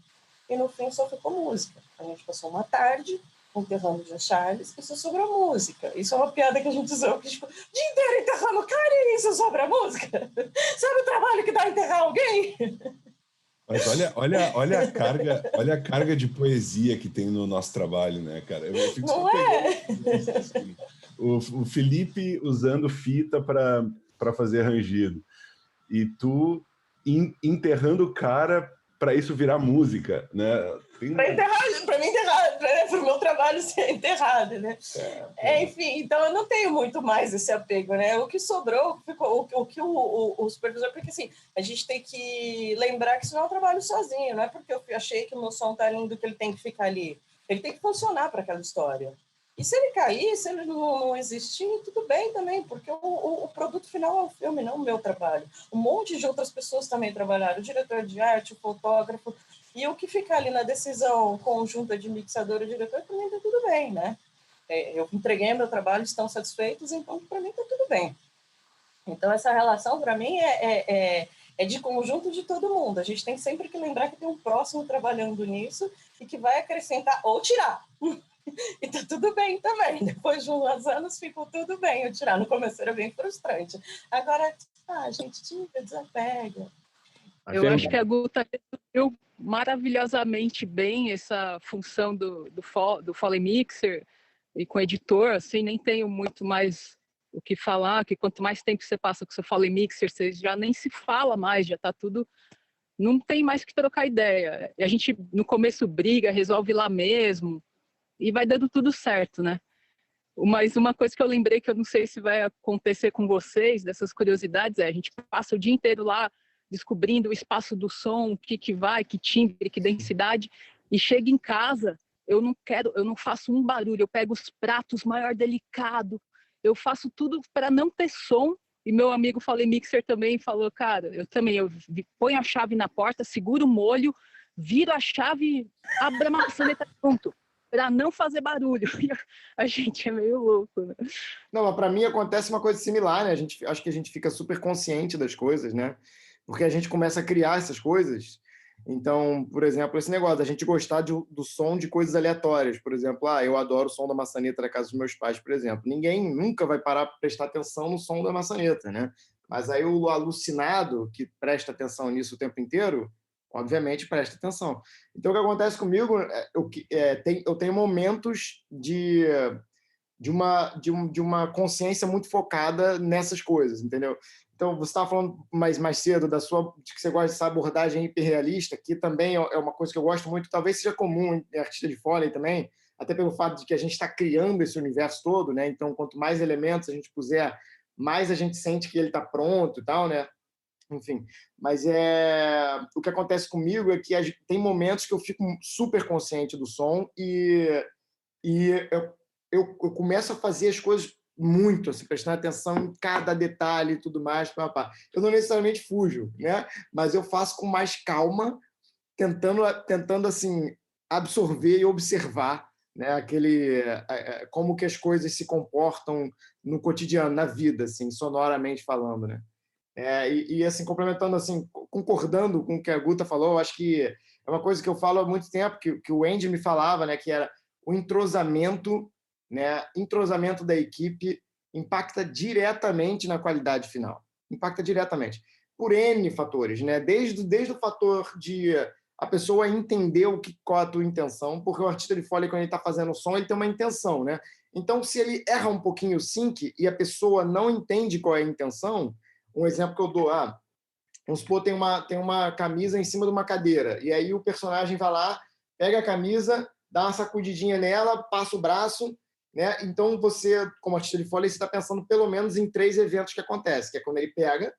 E no fim só ficou música. A gente passou uma tarde enterrando o Charles e só sobrou música. Isso é uma piada que a gente usou, que tipo, o dia inteiro enterrando o cara e isso sobra música. Sabe o trabalho que dá enterrar alguém? Mas olha a carga de poesia que tem no nosso trabalho, né, cara? Eu fico Não é? assim. O Felipe usando fita para fazer rangido. E tu enterrando o cara para isso virar música, né? Para mim enterrar, para o meu trabalho ser enterrado, né? Enfim, então eu não tenho muito mais esse apego, né? O que sobrou, ficou, o que o supervisor, porque assim, a gente tem que lembrar que isso não é um trabalho sozinho, não é porque eu achei que o meu som tá lindo que ele tem que ficar ali. Ele tem que funcionar para aquela história. E se ele cair, se ele não existir, tudo bem também, porque o produto final é o filme, não o meu trabalho. Um monte de outras pessoas também trabalharam, o diretor de arte, o fotógrafo, e o que fica ali na decisão conjunta de mixador e diretor, para mim tá tudo bem, né? Eu entreguei meu trabalho, estão satisfeitos, então para mim tá tudo bem. Então essa relação, para mim, é de conjunto de todo mundo. A gente tem sempre que lembrar que tem um próximo trabalhando nisso e que vai acrescentar ou tirar. E tá tudo bem também. Depois de uns anos ficou tudo bem eu tirar. No começo era bem frustrante. Agora, a gente tira, desapega. Eu acho que a Guta resolveu maravilhosamente bem essa função do Foley Mixer e com o editor, assim, nem tenho muito mais o que falar, que quanto mais tempo você passa com o seu Foley Mixer, você já nem se fala mais, já tá tudo... Não tem mais que trocar ideia. E a gente, no começo, briga, resolve lá mesmo, e vai dando tudo certo, né? Mas uma coisa que eu lembrei que eu não sei se vai acontecer com vocês, dessas curiosidades, a gente passa o dia inteiro lá descobrindo o espaço do som, o que vai, que timbre, que densidade, e chega em casa, eu não faço um barulho, eu pego os pratos maior delicado, eu faço tudo para não ter som. E meu amigo Foley Mixer também falou, cara, eu ponho a chave na porta, seguro o molho, viro a chave, abro a maçaneta, pronto, para não fazer barulho. A gente é meio louco, né? Não, mas para mim acontece uma coisa similar, né? Acho que a gente fica super consciente das coisas, né? Porque a gente começa a criar essas coisas. Então, por exemplo, esse negócio da gente gostar do som de coisas aleatórias. Por exemplo, eu adoro o som da maçaneta da casa dos meus pais, por exemplo. Ninguém nunca vai parar para prestar atenção no som da maçaneta, né? Mas aí o alucinado que presta atenção nisso o tempo inteiro, obviamente presta atenção. Então, o que acontece comigo, eu tenho momentos de uma consciência muito focada nessas coisas, entendeu? Então, você estava falando mais cedo de que você gosta dessa abordagem hiperrealista, que também é uma coisa que eu gosto muito, talvez seja comum em artista de Foley também, até pelo fato de que a gente está criando esse universo todo, né? Então, quanto mais elementos a gente puser, mais a gente sente que ele está pronto e tal, né? Enfim, mas o que acontece comigo é que tem momentos que eu fico super consciente do som e eu começo a fazer as coisas muito, assim, prestando atenção em cada detalhe e tudo mais. Eu não necessariamente fujo, né? Mas eu faço com mais calma, tentando assim, absorver e observar, né? Como que as coisas se comportam no cotidiano, na vida, assim, sonoramente falando, né? Assim, complementando, assim, concordando com o que a Guta falou, eu acho que é uma coisa que eu falo há muito tempo, que o Andy me falava, né? Que era o entrosamento, né? Entrosamento da equipe impacta diretamente na qualidade final. Impacta diretamente. Por N fatores, né? Desde o fator de a pessoa entender qual é a tua intenção, porque o artista de Foley, quando ele está fazendo o som, ele tem uma intenção, né? Então, se ele erra um pouquinho o sync e a pessoa não entende qual é a intenção, um exemplo que eu dou, vamos supor, tem uma camisa em cima de uma cadeira, e aí o personagem vai lá, pega a camisa, dá uma sacudidinha nela, passa o braço, né? Então, você, como artista de Foley, você está pensando pelo menos em 3 eventos que acontecem, que é quando ele pega,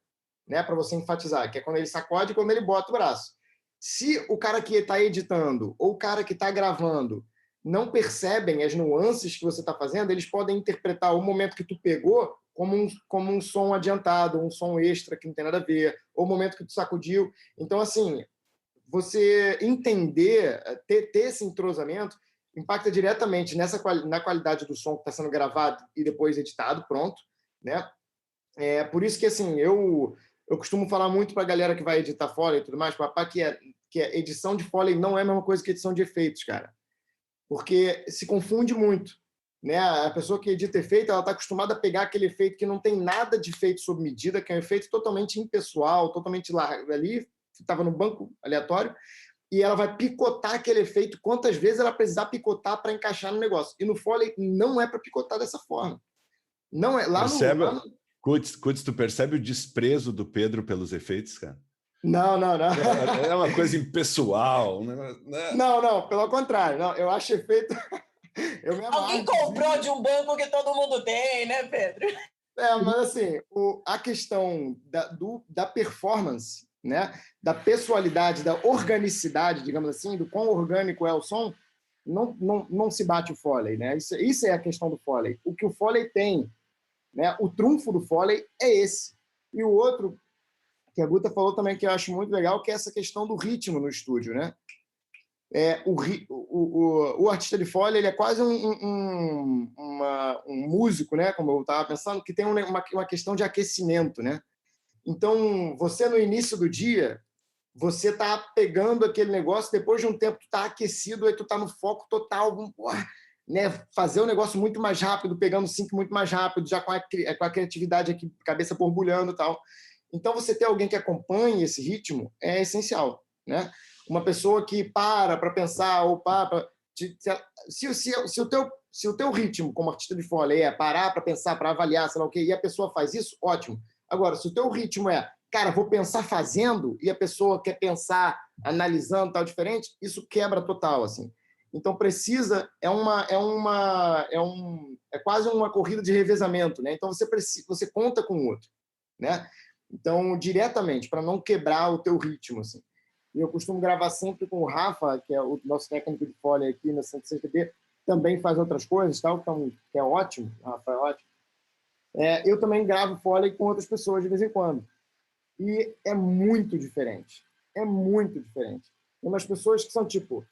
né, para você enfatizar, que é quando ele sacode e quando ele bota o braço. Se o cara que está editando ou o cara que está gravando não percebem as nuances que você está fazendo, eles podem interpretar o momento que tu pegou como um som adiantado, um som extra que não tem nada a ver, ou o momento que tu sacudiu. Então, assim, você entender, ter esse entrosamento, impacta diretamente na qualidade do som que está sendo gravado e depois editado, pronto, né? Por isso que, assim, eu costumo falar muito para a galera que vai editar Foley e tudo mais, papá, que edição de Foley não é a mesma coisa que edição de efeitos, cara. Porque se confunde muito, né? A pessoa que edita efeito, ela está acostumada a pegar aquele efeito que não tem nada de efeito sob medida, que é um efeito totalmente impessoal, totalmente largo ali, estava no banco aleatório, e ela vai picotar aquele efeito quantas vezes ela precisar picotar para encaixar no negócio. E no Foley não é para picotar dessa forma. Não é. Kutz, tu percebe o desprezo do Pedro pelos efeitos, cara? Não. É uma coisa impessoal. Não, pelo contrário. Não, eu acho efeito... Alguém comprou de um banco que todo mundo tem, né, Pedro? Mas assim, a questão da performance, né? Da pessoalidade, da organicidade, digamos assim, do quão orgânico é o som, não se bate o Foley, né? Isso é a questão do Foley. O que o Foley tem, né? O trunfo do Foley é esse. E o outro, que a Guta falou também, que eu acho muito legal, que é essa questão do ritmo no estúdio, né? O artista de Foley, ele é quase um músico, né? Como eu estava pensando, que tem uma questão de aquecimento, né? Então, você no início do dia, você tá pegando aquele negócio, depois de um tempo tu tá aquecido, aí tu tá no foco total, né? Fazer o negócio muito mais rápido, pegando o sync muito mais rápido, já com a criatividade aqui, cabeça borbulhando e tal. Então, você ter alguém que acompanhe esse ritmo é essencial, né? Uma pessoa que para pensar, ou se o teu ritmo como artista de Foley é parar para pensar, para avaliar, sei lá o quê, e a pessoa faz isso, ótimo. Agora, se o teu ritmo é, cara, vou pensar fazendo, e a pessoa quer pensar analisando, tal, diferente, isso quebra total, assim. Então, precisa, é quase uma corrida de revezamento, né? Então, você conta com o outro, né? Então, diretamente, para não quebrar o teu ritmo, assim. E eu costumo gravar sempre com o Rafa, que é o nosso técnico de Foley aqui na 106TB, também faz outras coisas, tal, então, que é ótimo, o Rafa é ótimo. Eu também gravo Foley com outras pessoas de vez em quando. E é muito diferente. É muito diferente. Tem umas pessoas que são tipo,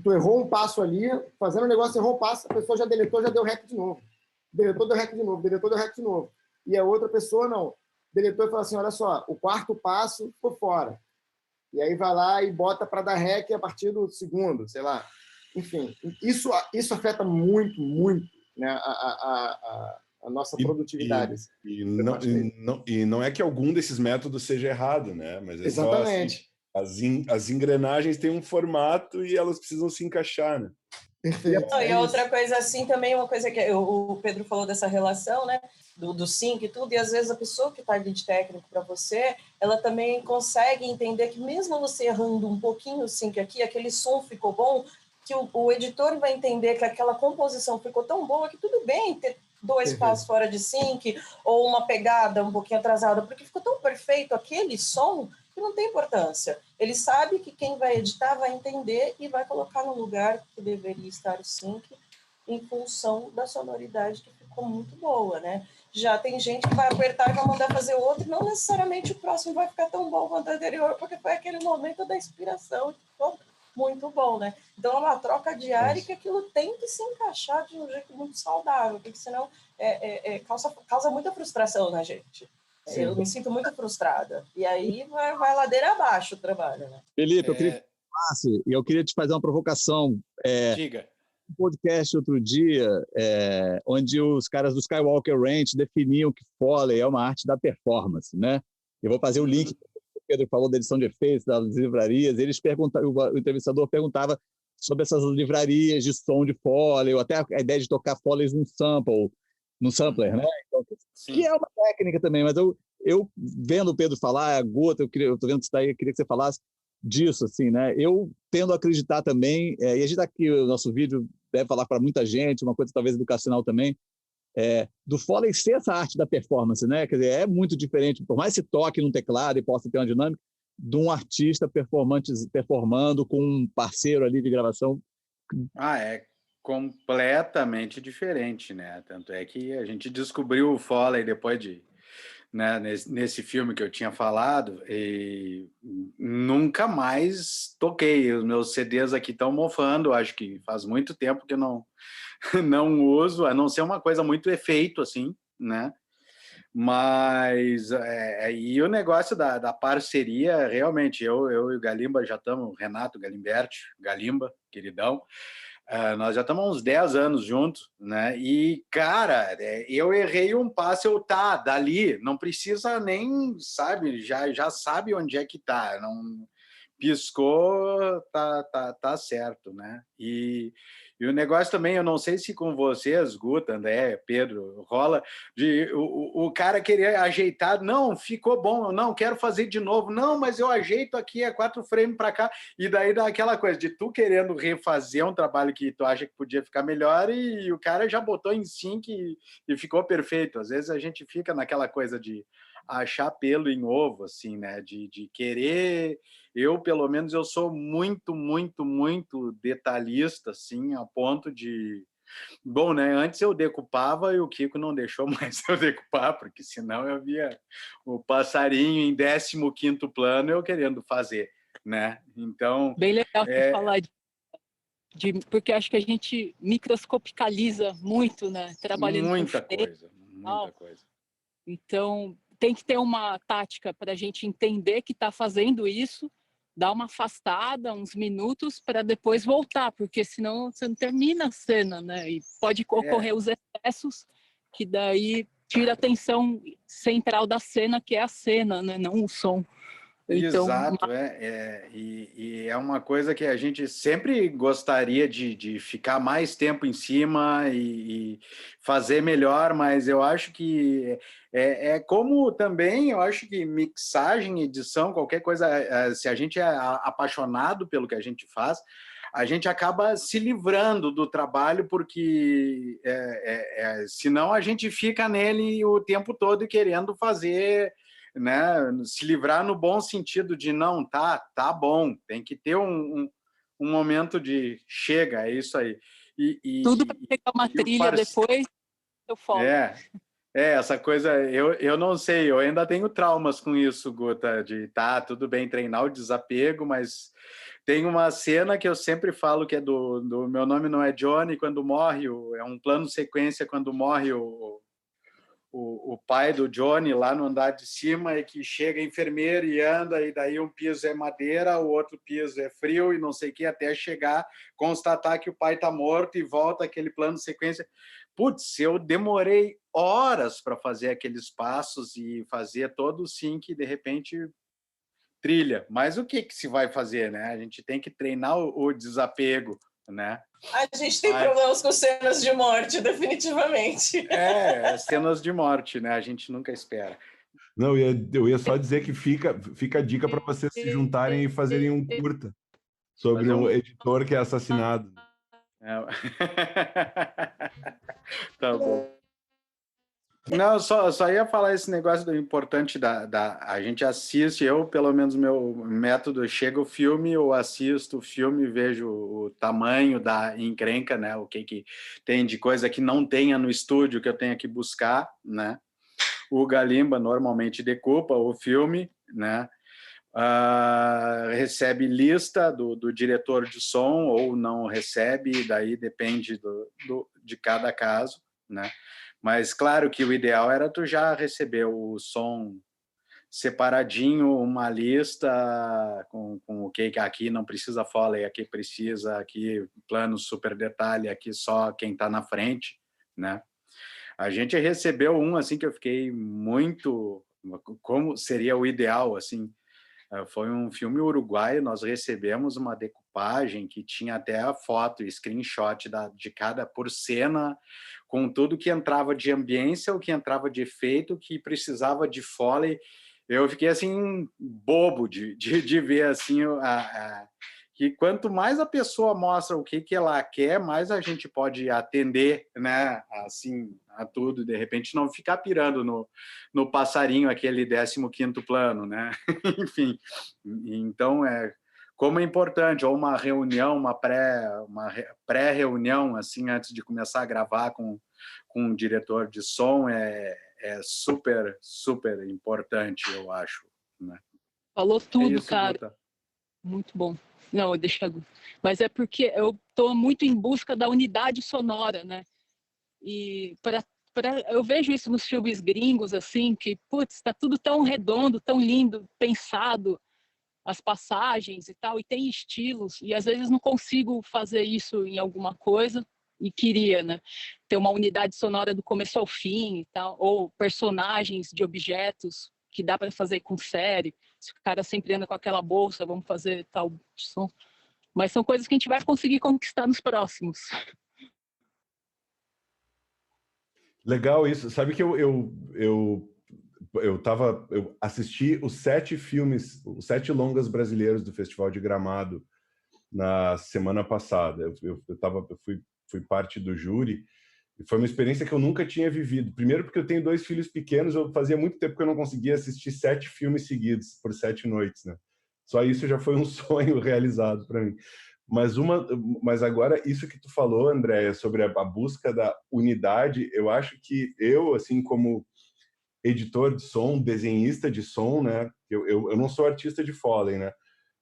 tu errou um passo ali, fazendo um negócio, errou um passo, a pessoa já deletou, já deu rec de novo. Deletou, deu rec de novo, deletou, deu rec de novo. E a outra pessoa não. Deletou e falou assim, olha só, o quarto passo ficou fora. E aí vai lá e bota para dar rec a partir do segundo, sei lá. Enfim, isso afeta muito, muito, né, a nossa produtividade. E não é que algum desses métodos seja errado, né? Mas é exatamente. Só assim, as engrenagens têm um formato e elas precisam se encaixar, né? Perfeito. E outra coisa assim também, uma coisa que o Pedro falou dessa relação, né, do sync e tudo, e às vezes a pessoa que está de técnico para você, ela também consegue entender que mesmo você errando um pouquinho o sync aqui, aquele som ficou bom, que o editor vai entender que aquela composição ficou tão boa que tudo bem ter dois passos fora de sync ou uma pegada um pouquinho atrasada, porque ficou tão perfeito aquele som que não tem importância. Ele sabe que quem vai editar vai entender e vai colocar no lugar que deveria estar o sync em função da sonoridade que ficou muito boa, né? Já tem gente que vai apertar e vai mandar fazer outro e não necessariamente o próximo vai ficar tão bom quanto o anterior, porque foi aquele momento da inspiração que ficou muito bom, né? Então é uma troca diária que aquilo tem que se encaixar de um jeito muito saudável, porque senão causa muita frustração na gente. Sim. Eu me sinto muito frustrada. E aí vai ladeira abaixo o trabalho, né? Felipe, eu queria te fazer uma provocação. Diga. Um podcast outro dia, onde os caras do Skywalker Ranch definiam que Foley é uma arte da performance, né? Eu vou fazer o link, o Pedro falou da edição de efeitos, das livrarias, o entrevistador perguntava sobre essas livrarias de som de Foley, ou até a ideia de tocar Foley num sampler, né? Então, que é uma técnica também, mas eu vendo o Pedro falar, a Gota, eu estou vendo que está aí, eu queria que você falasse disso, assim, né? Eu tendo a acreditar também, e a gente aqui, o nosso vídeo deve falar para muita gente, uma coisa talvez educacional também, do Foley ser essa arte da performance, né? Quer dizer, é muito diferente, por mais que se toque num teclado e possa ter uma dinâmica, de um artista performando com um parceiro ali de gravação. É completamente diferente, né? Tanto é que a gente descobriu o Foley depois de né, nesse filme que eu tinha falado, e nunca mais toquei. Os meus CDs aqui estão mofando, acho que faz muito tempo que eu não uso, a não ser uma coisa muito efeito, assim, né? Mas e o negócio da parceria, realmente, eu e o Galimba já estamos, Renato Galimberti, Galimba, queridão, nós já estamos há uns 10 anos juntos, né? E, cara, eu errei um passe, dali, não precisa nem, sabe, já sabe onde é que tá, não piscou, tá certo, né? E o negócio também, eu não sei se com vocês, Guta, André, Pedro, rola, o cara querer ajeitar, não, ficou bom, não, quero fazer de novo, não, mas eu ajeito aqui, 4 frames para cá, e daí dá aquela coisa de tu querendo refazer um trabalho que tu acha que podia ficar melhor e o cara já botou em sync e ficou perfeito. Às vezes a gente fica naquela coisa de achar pelo em ovo, assim, né, de querer... Eu, pelo menos, eu sou muito, muito, muito detalhista, assim, a ponto de... Bom, né? Antes eu decupava e o Kiko não deixou mais eu decupar, porque senão eu via o passarinho em 15º plano eu querendo fazer, né? Então... Bem legal você falar porque acho que a gente microscopicaliza muito, né? Trabalhando muita com frame, coisa, muita coisa. Então, tem que ter uma tática para a gente entender que está fazendo isso, dar uma afastada, uns minutos, para depois voltar, porque senão você não termina a cena, né? E pode ocorrer os excessos, que daí tira a atenção central da cena, que é a cena, né? Não o som. Então, Exato, e é uma coisa que a gente sempre gostaria de ficar mais tempo em cima e fazer melhor, mas eu acho que como também, eu acho que mixagem, edição, qualquer coisa, se a gente é apaixonado pelo que a gente faz, a gente acaba se livrando do trabalho, porque senão a gente fica nele o tempo todo querendo fazer... Né, se livrar no bom sentido de não, tá bom, tem que ter um momento de chega, é isso aí. Tudo para pegar uma trilha depois, eu falo. Essa coisa, eu não sei, eu ainda tenho traumas com isso, Guta, de tudo bem treinar o desapego, mas tem uma cena que eu sempre falo que é do Meu Nome Não É Johnny, quando morre, é um plano sequência quando morre o pai do Johnny lá no andar de cima, e que chega a enfermeira e anda, e daí um piso é madeira, o outro piso é frio e não sei o que, até chegar, constatar que o pai está morto e volta aquele plano de sequência. Putz, eu demorei horas para fazer aqueles passos e fazer todo o sync e de repente trilha. Mas o que se vai fazer, né? A gente tem que treinar o desapego, né? A gente tem problemas com cenas de morte, definitivamente. Cenas de morte, né? A gente nunca espera. Não, eu ia só dizer que fica a dica para vocês se juntarem e fazerem um curta sobre um editor que é assassinado. Tá bom. Não, só ia falar esse negócio do importante a gente assiste, eu, pelo menos, meu método, chega o filme, eu assisto o filme, vejo o tamanho da encrenca, né, o que tem de coisa que não tenha no estúdio, que eu tenha que buscar, né. O Galimba normalmente decupa o filme, né, recebe lista do diretor de som ou não recebe, daí depende de cada caso, né. Mas claro que o ideal era tu já receber o som separadinho, uma lista com o que aqui não precisa Foley, aqui precisa, aqui plano super detalhe, aqui só quem está na frente, né? A gente recebeu um assim que eu fiquei muito... Como seria o ideal, assim... Foi um filme uruguaio, nós recebemos uma decupagem que tinha até a foto e screenshot de cada por cena, com tudo que entrava de ambiência, o que entrava de efeito, o que precisava de Foley. Eu fiquei assim bobo de ver assim que quanto mais a pessoa mostra o que ela quer, mais a gente pode atender, né, assim, a tudo, de repente não ficar pirando no passarinho, aquele 15º plano, né? Enfim, então como é importante, ou uma reunião, uma pré-reunião, assim, antes de começar a gravar com um diretor de som, é é super, super importante, eu acho, né? Falou tudo, isso, cara. Guta. Muito bom. Não, deixa. Mas é porque eu estou muito em busca da unidade sonora, né? E eu vejo isso nos filmes gringos, assim, que, putz, está tudo tão redondo, tão lindo, pensado, as passagens e tal, e tem estilos, e às vezes não consigo fazer isso em alguma coisa, e queria, né? Ter uma unidade sonora do começo ao fim e tal, ou personagens de objetos que dá para fazer com série. Se o cara sempre anda com aquela bolsa, vamos fazer tal som. Mas são coisas que a gente vai conseguir conquistar nos próximos. Legal isso. Sabe que eu assisti os 7 filmes, os 7 longas brasileiros do Festival de Gramado na semana passada. Eu fui parte do júri e foi uma experiência que eu nunca tinha vivido. Primeiro porque eu tenho 2 filhos pequenos, eu fazia muito tempo que eu não conseguia assistir 7 filmes seguidos por 7 noites, né? Só isso já foi um sonho realizado para mim. Mas agora isso que tu falou, Andréia, sobre a busca da unidade, eu acho que eu, assim como editor de som, desenhista de som, né? Eu não sou artista de Foley, né?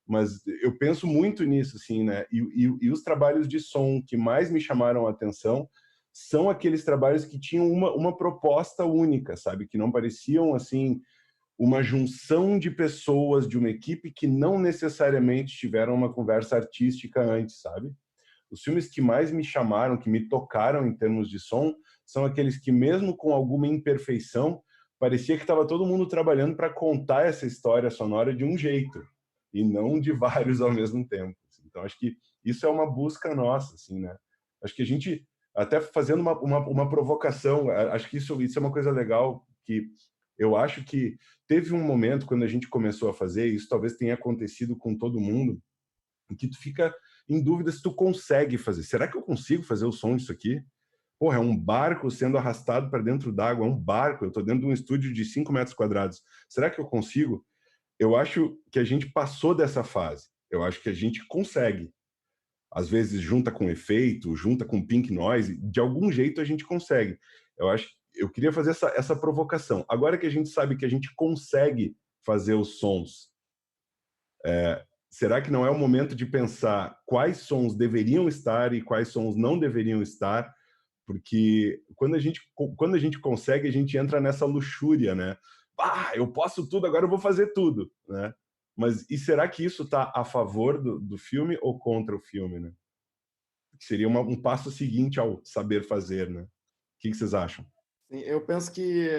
Mas eu penso muito nisso, assim, né? E os trabalhos de som que mais me chamaram a atenção são aqueles trabalhos que tinham uma proposta única, sabe? Que não pareciam, assim, uma junção de pessoas de uma equipe que não necessariamente tiveram uma conversa artística antes, sabe? Os filmes que mais me chamaram, que me tocaram em termos de som, são aqueles que, mesmo com alguma imperfeição, parecia que estava todo mundo trabalhando para contar essa história sonora de um jeito, e não de vários ao mesmo tempo. Então, acho que isso é uma busca nossa, assim, né? Acho que a gente, até fazendo uma provocação, acho que isso é uma coisa legal, que eu acho que teve um momento, quando a gente começou a fazer, isso talvez tenha acontecido com todo mundo, em que tu fica em dúvida se tu consegue fazer. Será que eu consigo fazer o som disso aqui? Porra, é um barco sendo arrastado para dentro d'água, é um barco, eu estou dentro de um estúdio de 5 metros quadrados. Será que eu consigo? Eu acho que a gente passou dessa fase. Eu acho que a gente consegue. Às vezes junta com efeito, junta com pink noise, de algum jeito a gente consegue. Eu queria fazer essa provocação. Agora que a gente sabe que a gente consegue fazer os sons, será que não é o momento de pensar quais sons deveriam estar e quais sons não deveriam estar? Porque quando a gente consegue, a gente entra nessa luxúria, né? Eu posso tudo, agora eu vou fazer tudo, né? Mas e será que isso está a favor do filme ou contra o filme, né? Seria um passo seguinte ao saber fazer, né? O que vocês acham? Sim, eu penso que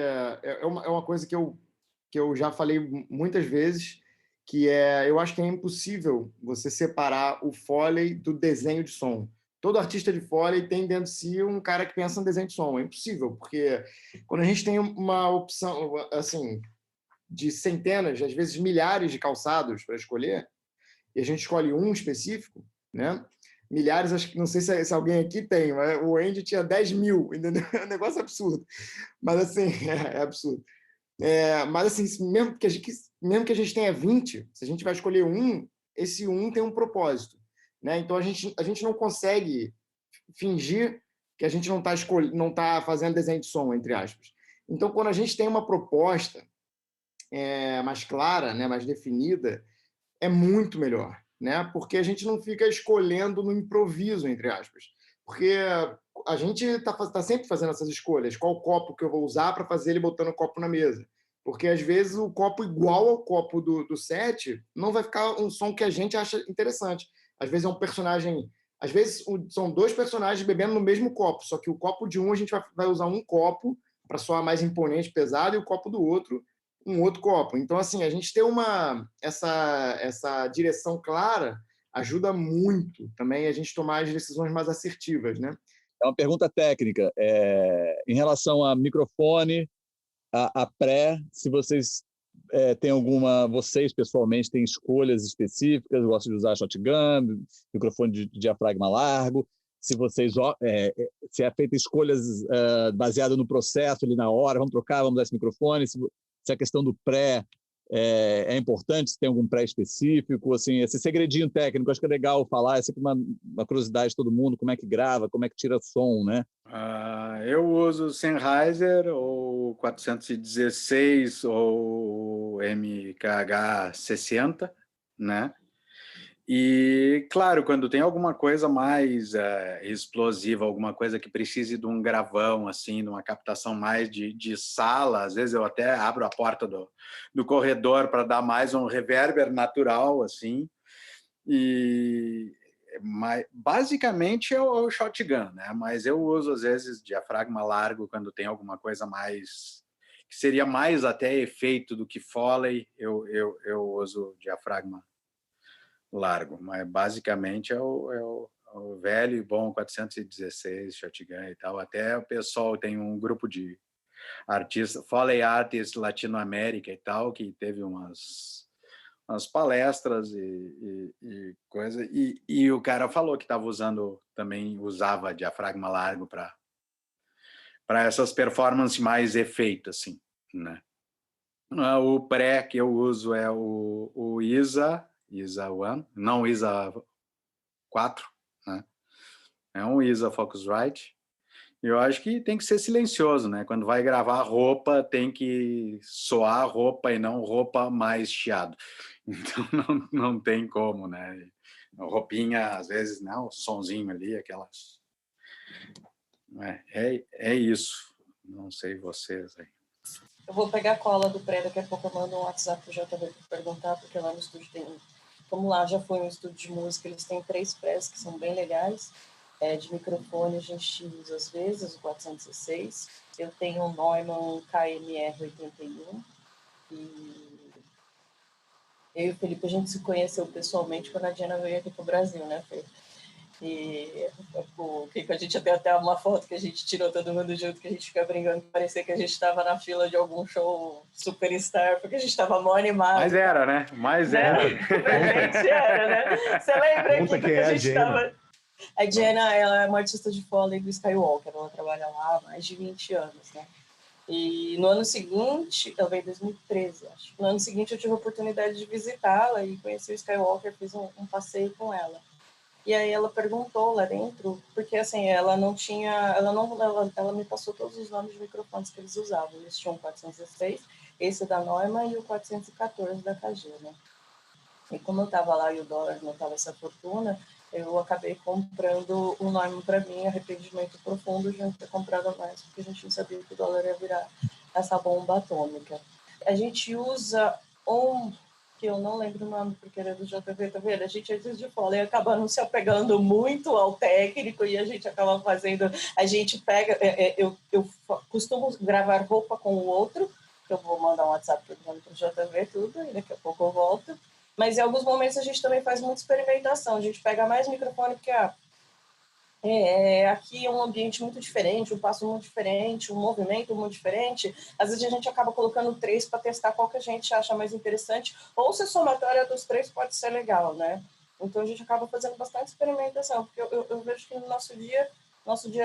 é uma coisa que eu já falei muitas vezes, que eu acho que é impossível você separar o Foley do desenho de som. Todo artista de Foley tem dentro de si um cara que pensa no desenho de som. É impossível, porque quando a gente tem uma opção assim, de centenas, às vezes milhares de calçados para escolher, e a gente escolhe um específico, né? Milhares, acho que não sei se alguém aqui tem, mas o Andy tinha 10 mil, entendeu? É um negócio absurdo. Mas assim, é absurdo. Mas assim, mesmo que a gente tenha 20, se a gente vai escolher um, esse um tem um propósito, né? Então a gente não consegue fingir que a gente não está fazendo desenho de som, entre aspas. Então, quando a gente tem uma proposta mais clara, né, mais definida, é muito melhor, né? Porque a gente não fica escolhendo no improviso, entre aspas. Porque a gente está sempre fazendo essas escolhas. Qual copo que eu vou usar para fazer ele botando o copo na mesa? Porque, às vezes, o copo igual ao copo do set não vai ficar um som que a gente acha interessante. Às vezes é um personagem... Às vezes são 2 personagens bebendo no mesmo copo, só que o copo de um a gente vai usar um copo para soar mais imponente, pesado, e o copo do outro um outro copo. Então, assim, a gente ter essa direção clara ajuda muito também a gente tomar as decisões mais assertivas, né? É uma pergunta técnica. Em relação a microfone, a pré, se vocês têm vocês pessoalmente têm escolhas específicas, gostam de usar shotgun, microfone de diafragma largo, se vocês se é feita escolhas baseadas no processo ali na hora, vamos trocar, vamos usar esse microfone, se a questão do pré é importante, se tem algum pré específico, assim, esse segredinho técnico, acho que é legal falar, é sempre uma curiosidade de todo mundo, como é que grava, como é que tira som, né? Eu uso Sennheiser ou 416 ou MKH60, né? E, claro, quando tem alguma coisa mais explosiva, alguma coisa que precise de um gravão, assim, de uma captação mais de sala, às vezes eu até abro a porta do corredor para dar mais um reverber natural, assim. Mas, basicamente é o shotgun, né? Mas eu uso, às vezes, diafragma largo quando tem alguma coisa mais... que seria mais até efeito do que Foley, eu uso diafragma largo, mas basicamente é o velho e bom 416 shotgun e tal. Até o pessoal tem um grupo de artistas, Foley Artists Latinoamérica e tal, que teve umas palestras e coisa, e o cara falou que estava usava diafragma largo para essas performances mais efeito, assim, né? O pré que eu uso é o ISA 1, não ISA 4, né? É um ISA Focusrite. Eu acho que tem que ser silencioso, né? Quando vai gravar roupa, tem que soar roupa e não roupa mais chiado. Então não tem como, né? Roupinha, às vezes, né? O sonzinho ali, aquelas... É isso. Não sei vocês aí. Eu vou pegar a cola do pré, daqui a pouco eu mando um WhatsApp pro JV para perguntar, porque lá no estúdio tem... Como lá já foi um estúdio de música, eles têm 3 prés que são bem legais. De microfone a gente usa às vezes o 406. Eu tenho um Neumann KMR81. E eu e o Felipe, a gente se conheceu pessoalmente quando a Diana veio aqui pro Brasil, né, Fê? E o Kiko, a gente até uma foto que a gente tirou todo mundo junto, que a gente fica brincando, parecia que a gente estava na fila de algum show superstar, porque a gente estava mó animado. Mas era, né? Mas era. Pra gente era, né? Você lembra aqui que a gente estava... A Jenna, ela é uma artista de Foley do Skywalker, ela trabalha lá há mais de 20 anos, né? E no ano seguinte, ela veio em 2013, acho. No ano seguinte eu tive a oportunidade de visitá-la e conheci o Skywalker, fiz um passeio com ela. E aí ela perguntou lá dentro, porque assim, ela me passou todos os nomes de microfones que eles usavam. Eles tinham o 416, esse da Neumann e o 414 da KG, né? E como eu estava lá e o dólar não estava essa fortuna, eu acabei comprando o Neumann para mim, arrependimento profundo de não ter comprado mais, porque a gente não sabia que o dólar ia virar essa bomba atômica. A gente usa que eu não lembro o nome, porque era do JV, tá vendo? A gente, antes de falar, acaba não se apegando muito ao técnico e a gente acaba fazendo... A gente pega... Eu costumo gravar roupa com o outro, que eu vou mandar um WhatsApp para o JV, tudo, e daqui a pouco eu volto. Mas em alguns momentos a gente também faz muita experimentação. A gente pega mais microfone, porque aqui é um ambiente muito diferente, um passo muito diferente, um movimento muito diferente. Às vezes a gente acaba colocando 3 para testar qual que a gente acha mais interessante, ou se a somatória dos 3 pode ser legal, né? Então a gente acaba fazendo bastante experimentação, porque eu vejo que no nosso dia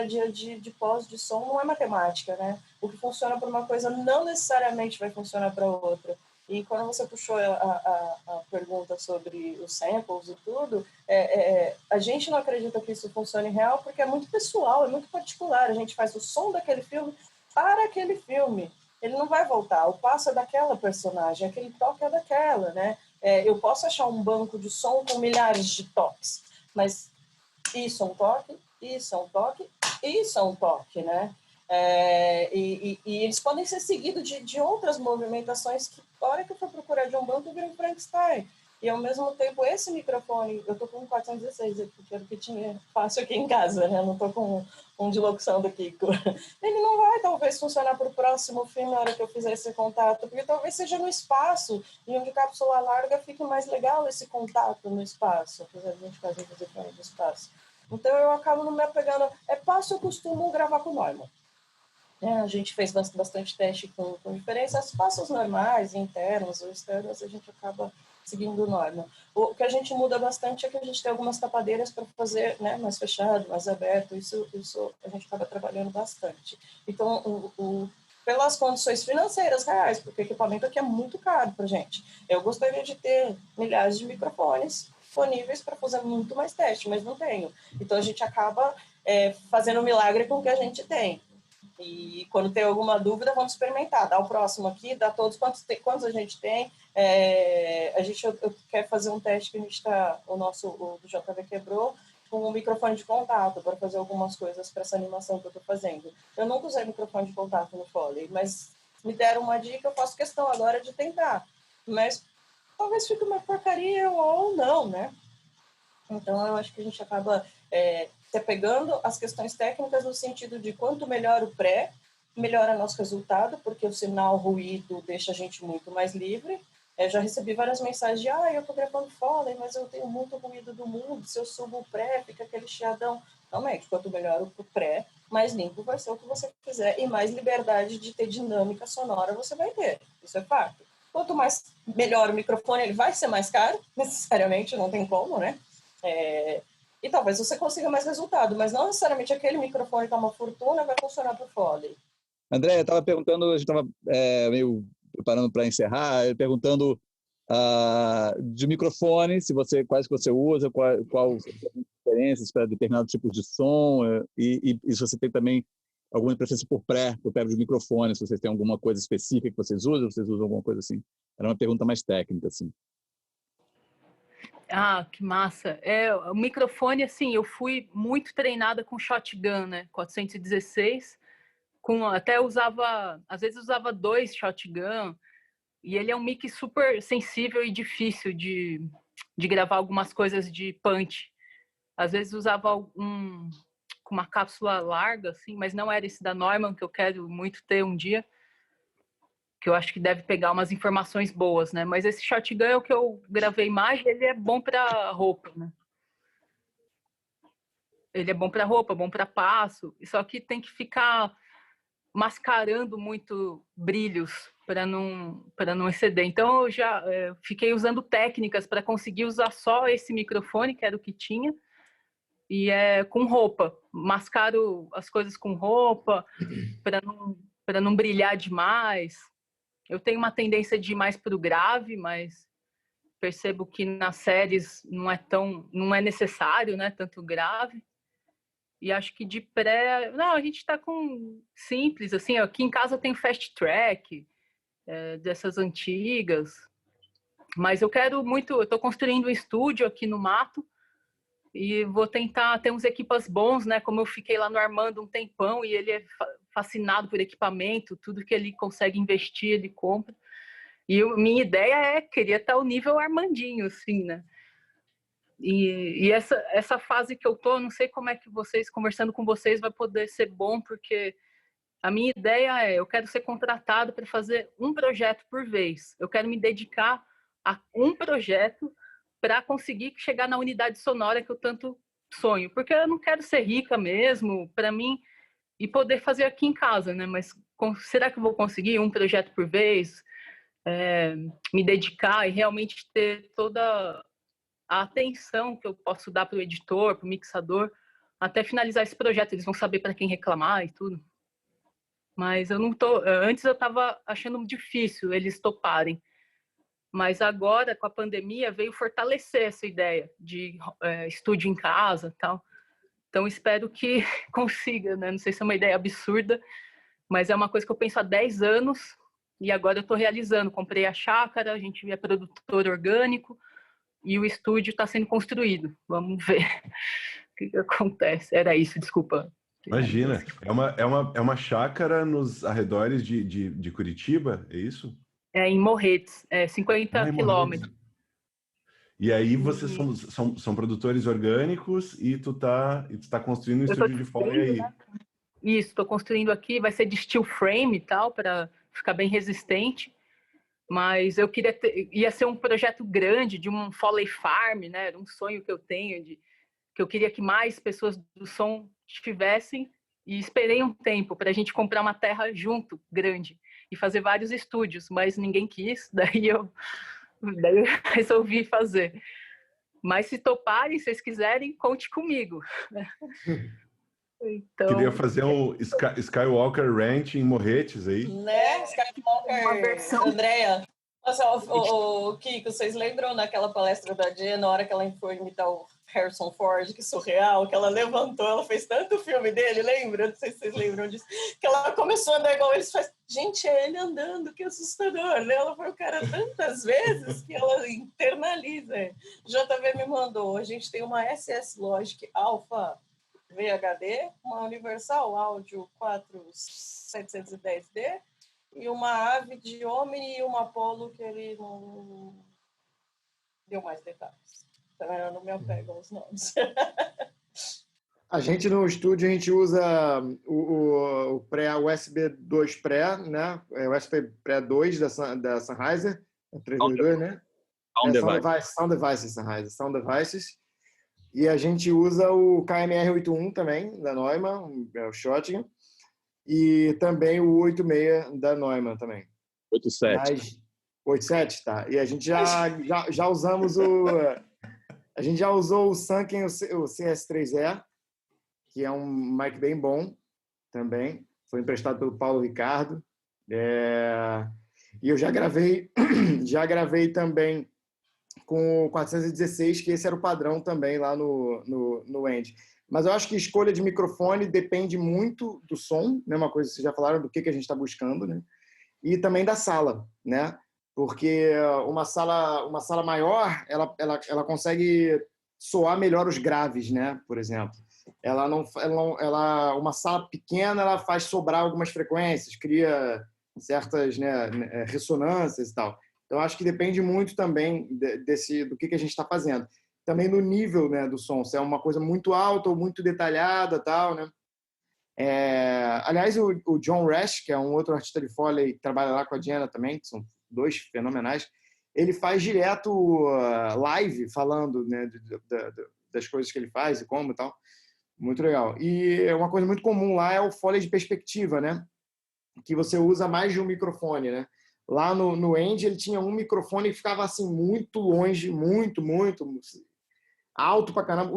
a dia de pós de som não é matemática, né? O que funciona para uma coisa não necessariamente vai funcionar para outra. E quando você puxou a pergunta sobre os samples e tudo, a gente não acredita que isso funcione real porque é muito pessoal, é muito particular. A gente faz o som daquele filme para aquele filme. Ele não vai voltar. O passo é daquela personagem, aquele toque é daquela, né? Eu posso achar um banco de som com milhares de toques, mas isso é um toque, isso é um toque, isso é um toque, né? E eles podem ser seguidos de outras movimentações que, na hora que eu for procurar de um banco, vira um Frankenstein. E, ao mesmo tempo, esse microfone, eu tô com um 416 aqui, que era o que tinha fácil aqui em casa, né? Não tô com um de locução do Kiko. Ele não vai, talvez, funcionar para o próximo filme na hora que eu fizer esse contato, porque talvez seja no espaço, e onde cápsula larga fique mais legal esse contato no espaço, apesar de a gente fazer no espaço. Então, eu acabo não me apegando. Passo, eu costumo gravar com Neumann. A gente fez bastante teste com diferenças, passos normais, internos ou externos, a gente acaba seguindo o Neumann. O que a gente muda bastante é que a gente tem algumas tapadeiras para fazer, né, mais fechado, mais aberto, isso a gente acaba trabalhando bastante. Então, pelas condições financeiras reais, porque o equipamento aqui é muito caro para a gente. Eu gostaria de ter milhares de microfones disponíveis para fazer muito mais teste, mas não tenho. Então, a gente acaba fazendo um milagre com o que a gente tem. E quando tem alguma dúvida, vamos experimentar. Dá o próximo aqui, dá todos. Quantos a gente tem? Eu quero fazer um teste que a gente está... O do JV quebrou, com um microfone de contato para fazer algumas coisas para essa animação que eu estou fazendo. Eu nunca usei microfone de contato no Foley, mas me deram uma dica, eu faço questão agora de tentar. Mas talvez fique uma porcaria ou não, né? Então, eu acho que a gente acaba se apegando às questões técnicas no sentido de quanto melhor o pré, melhora nosso resultado, porque o sinal ruído deixa a gente muito mais livre. Já recebi várias mensagens de eu estou gravando Foley, mas eu tenho muito ruído do mundo, se eu subo o pré, fica aquele chiadão. Realmente, quanto melhor o pré, mais limpo vai ser o que você quiser e mais liberdade de ter dinâmica sonora você vai ter. Isso é fato. Quanto mais melhor o microfone, ele vai ser mais caro, necessariamente, não tem como, né? E talvez você consiga mais resultado, mas não necessariamente aquele microfone que é uma fortuna vai funcionar para o Foley. André, eu estava perguntando, a gente estava meio preparando para encerrar, perguntando de microfone, quais que você usa, qual as diferenças para determinados tipos de som, e se você tem também alguma preferência por pré de microfone, se vocês têm alguma coisa específica que vocês usam alguma coisa assim. Era uma pergunta mais técnica, assim. Que massa. O microfone, assim, eu fui muito treinada com shotgun, né? 416, até usava, às vezes usava 2 shotgun, e ele é um mic super sensível e difícil de gravar algumas coisas de punch. Às vezes usava com uma cápsula larga, assim, mas não era esse da Neumann, que eu quero muito ter um dia, que eu acho que deve pegar umas informações boas, né? Mas esse shotgun é o que eu gravei mais, ele é bom para roupa, né? Ele é bom para roupa, bom para passo, só que tem que ficar mascarando muito brilhos para não exceder. Então eu já fiquei usando técnicas para conseguir usar só esse microfone, que era o que tinha, e com roupa. Mascaro as coisas com roupa para não brilhar demais. Eu tenho uma tendência de ir mais para o grave, mas percebo que nas séries não é necessário, né, tanto grave. E acho que de pré... Não, a gente está com simples, assim, aqui em casa tem Fast Track, dessas antigas, mas eu estou construindo um estúdio aqui no mato e vou tentar ter uns equipas bons, né, como eu fiquei lá no Armando um tempão e ele é fascinado por equipamento, tudo que ele consegue investir, ele compra. E minha ideia queria estar ao nível Armandinho, assim, né? E essa fase que eu tô, não sei como é que conversando com vocês, vai poder ser bom, porque a minha ideia eu quero ser contratado para fazer um projeto por vez. Eu quero me dedicar a um projeto para conseguir chegar na unidade sonora que eu tanto sonho. Porque eu não quero ser rica mesmo, para mim, e poder fazer aqui em casa, né? Mas será que eu vou conseguir um projeto por vez? Me dedicar e realmente ter toda a atenção que eu posso dar para o editor, para o mixador, até finalizar esse projeto. Eles vão saber para quem reclamar e tudo. Mas eu não tô... Antes eu estava achando difícil eles toparem. Mas agora, com a pandemia, veio fortalecer essa ideia de estúdio em casa e tal. Então, espero que consiga, né? Não sei se é uma ideia absurda, mas é uma coisa que eu penso há 10 anos e agora eu estou realizando. Comprei a chácara, a gente é produtor orgânico, e o estúdio está sendo construído. Vamos ver o que acontece. Era isso, desculpa. Imagina, é uma chácara nos arredores de Curitiba, é isso? Em Morretes, 50 em quilômetros. Morretes. E aí vocês são produtores orgânicos e tu tá construindo um estúdio de Foley aí. Né? Isso, estou construindo aqui, vai ser de steel frame e tal, para ficar bem resistente. Mas eu queria ia ser um projeto grande de um Foley Farm, né? Era um sonho que eu tenho que eu queria que mais pessoas do som tivessem, e esperei um tempo para a gente comprar uma terra junto, grande, e fazer vários estúdios, mas ninguém quis, daí eu resolvi fazer. Mas se toparem, se vocês quiserem, conte comigo. Então, queria fazer um Skywalker Ranch em Morretes aí. Né? Skywalker, uma versão... Andréia. Nossa, o Kiko, vocês lembram naquela palestra da Dia, na hora que ela foi imitar o Harrison Ford, que surreal, que ela levantou, ela fez tanto filme dele, lembra? Não sei se vocês lembram disso, que ela começou a andar igual eles faz. Gente, é ele andando, que assustador, né? Ela foi o cara tantas vezes que ela internaliza. JV me mandou, a gente tem uma SS Logic Alpha VHD, uma Universal Audio 4710D e uma Ave de Omni e uma Apollo que ele não deu mais detalhes. Então, eu não me apego aos nomes. A gente no estúdio, a gente usa o USB 2 Pré, né? O USB Pré 2 da Sennheiser, 322, né? Sound Devices, Sennheiser, Sound Devices. E a gente usa o KMR81 também, da Neumann, o Shotgun, e também o 86 da Neumann também. 87. 87, tá. E a gente já usamos a gente já usou o Sanken, o CS3E, que é um mic bem bom também. Foi emprestado pelo Paulo Ricardo. E eu já gravei também com o 416, que esse era o padrão também lá no End. Mas eu acho que a escolha de microfone depende muito do som, né? Uma coisa que vocês já falaram do que a gente está buscando, né? E também da sala, né? Porque uma sala maior, ela consegue soar melhor os graves, né? Por exemplo. Uma sala pequena, ela faz sobrar algumas frequências, cria certas, né, ressonâncias e tal. Então, acho que depende muito também do que a gente está fazendo. Também no nível, né, do som, se é uma coisa muito alta ou muito detalhada, tal, né? Aliás, o John Rash, que é um outro artista de Foley que trabalha lá com a Jenna também, que são dois fenomenais, ele faz direto live falando, né, das coisas que ele faz e como e tal. Muito legal. E uma coisa muito comum lá é o Foley de perspectiva, né? Que você usa mais de um microfone, né? Lá no End, ele tinha um microfone que ficava assim muito longe, muito alto pra caramba.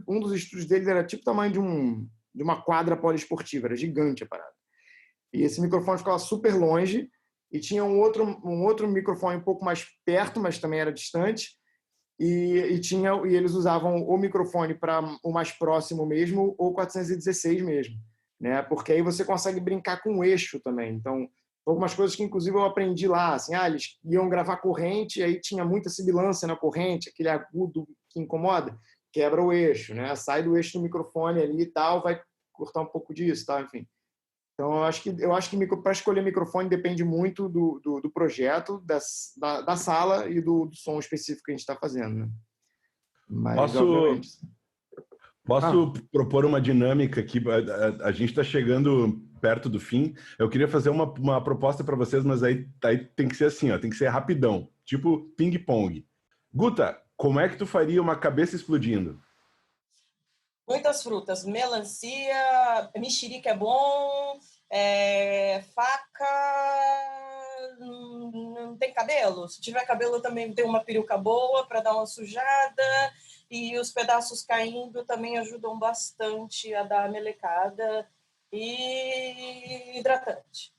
Um dos estúdios dele era tipo o tamanho de uma quadra poliesportiva, era gigante a parada. E esse microfone ficava super longe e tinha um outro microfone um pouco mais perto, mas também era distante. E eles usavam o microfone para o mais próximo mesmo ou 416 mesmo, né? Porque aí você consegue brincar com o eixo também. Então, algumas coisas que inclusive eu aprendi lá, assim, eles iam gravar corrente, aí tinha muita sibilância na corrente, aquele agudo que incomoda, quebra o eixo, né? Sai do eixo do microfone ali e tal, vai cortar um pouco disso, tal, enfim. Então, eu acho que para escolher microfone depende muito do projeto, da sala e do som específico que a gente está fazendo, né? Mas, obviamente... Posso propor uma dinâmica aqui? A gente está chegando perto do fim. Eu queria fazer uma proposta para vocês, mas aí tem que ser assim, ó, tem que ser rapidão, tipo ping-pong. Guta, como é que tu faria uma cabeça explodindo? Muitas frutas, melancia, mexerica é bom, faca, não tem cabelo? Se tiver cabelo também tem uma peruca boa para dar uma sujada, e os pedaços caindo também ajudam bastante a dar a melecada, e hidratante.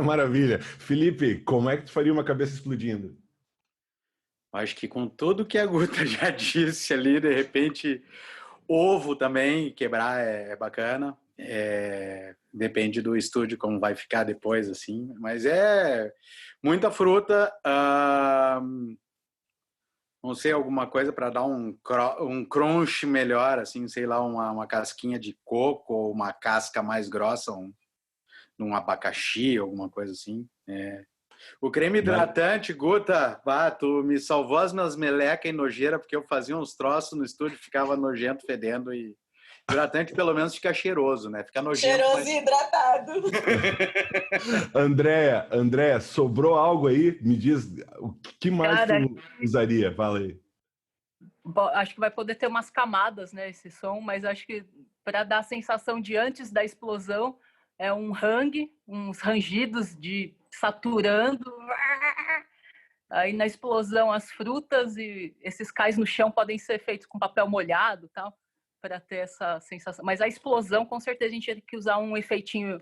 Maravilha. Felipe, como é que tu faria uma cabeça explodindo? Acho que com tudo que a Guta já disse ali, de repente... Ovo também, quebrar é bacana. Depende do estúdio, como vai ficar depois, assim. Mas é muita fruta. Não sei, alguma coisa para dar um crunch melhor, assim, sei lá, uma casquinha de coco ou uma casca mais grossa, um abacaxi, alguma coisa assim. O creme hidratante, Guta, tu me salvou as minhas melecas e nojeira, porque eu fazia uns troços no estúdio, ficava nojento, fedendo, e hidratante pelo menos fica cheiroso, né? Fica nojento. Cheiroso e hidratado. Andréia, sobrou algo aí? Me diz, o que mais tu usaria? Fala aí. Acho que vai poder ter umas camadas, né, esse som, mas acho que para dar a sensação de antes da explosão, é um hang, uns rangidos de saturando. Aí na explosão as frutas e esses cais no chão podem ser feitos com papel molhado, tal, para ter essa sensação. Mas a explosão, com certeza a gente tem que usar um efeitinho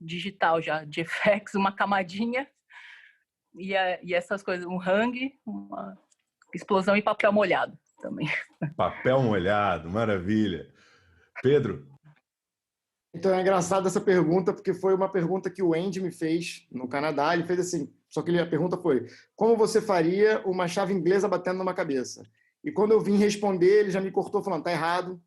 digital já, de effects, uma camadinha e essas coisas, um hang, uma explosão e papel molhado. também. Papel molhado, maravilha. Pedro, Então é engraçado essa pergunta, porque foi uma pergunta que o Andy me fez no Canadá. Ele fez assim, só que a pergunta foi: como você faria uma chave inglesa batendo numa cabeça? E quando eu vim responder, ele já me cortou falando, tá errado.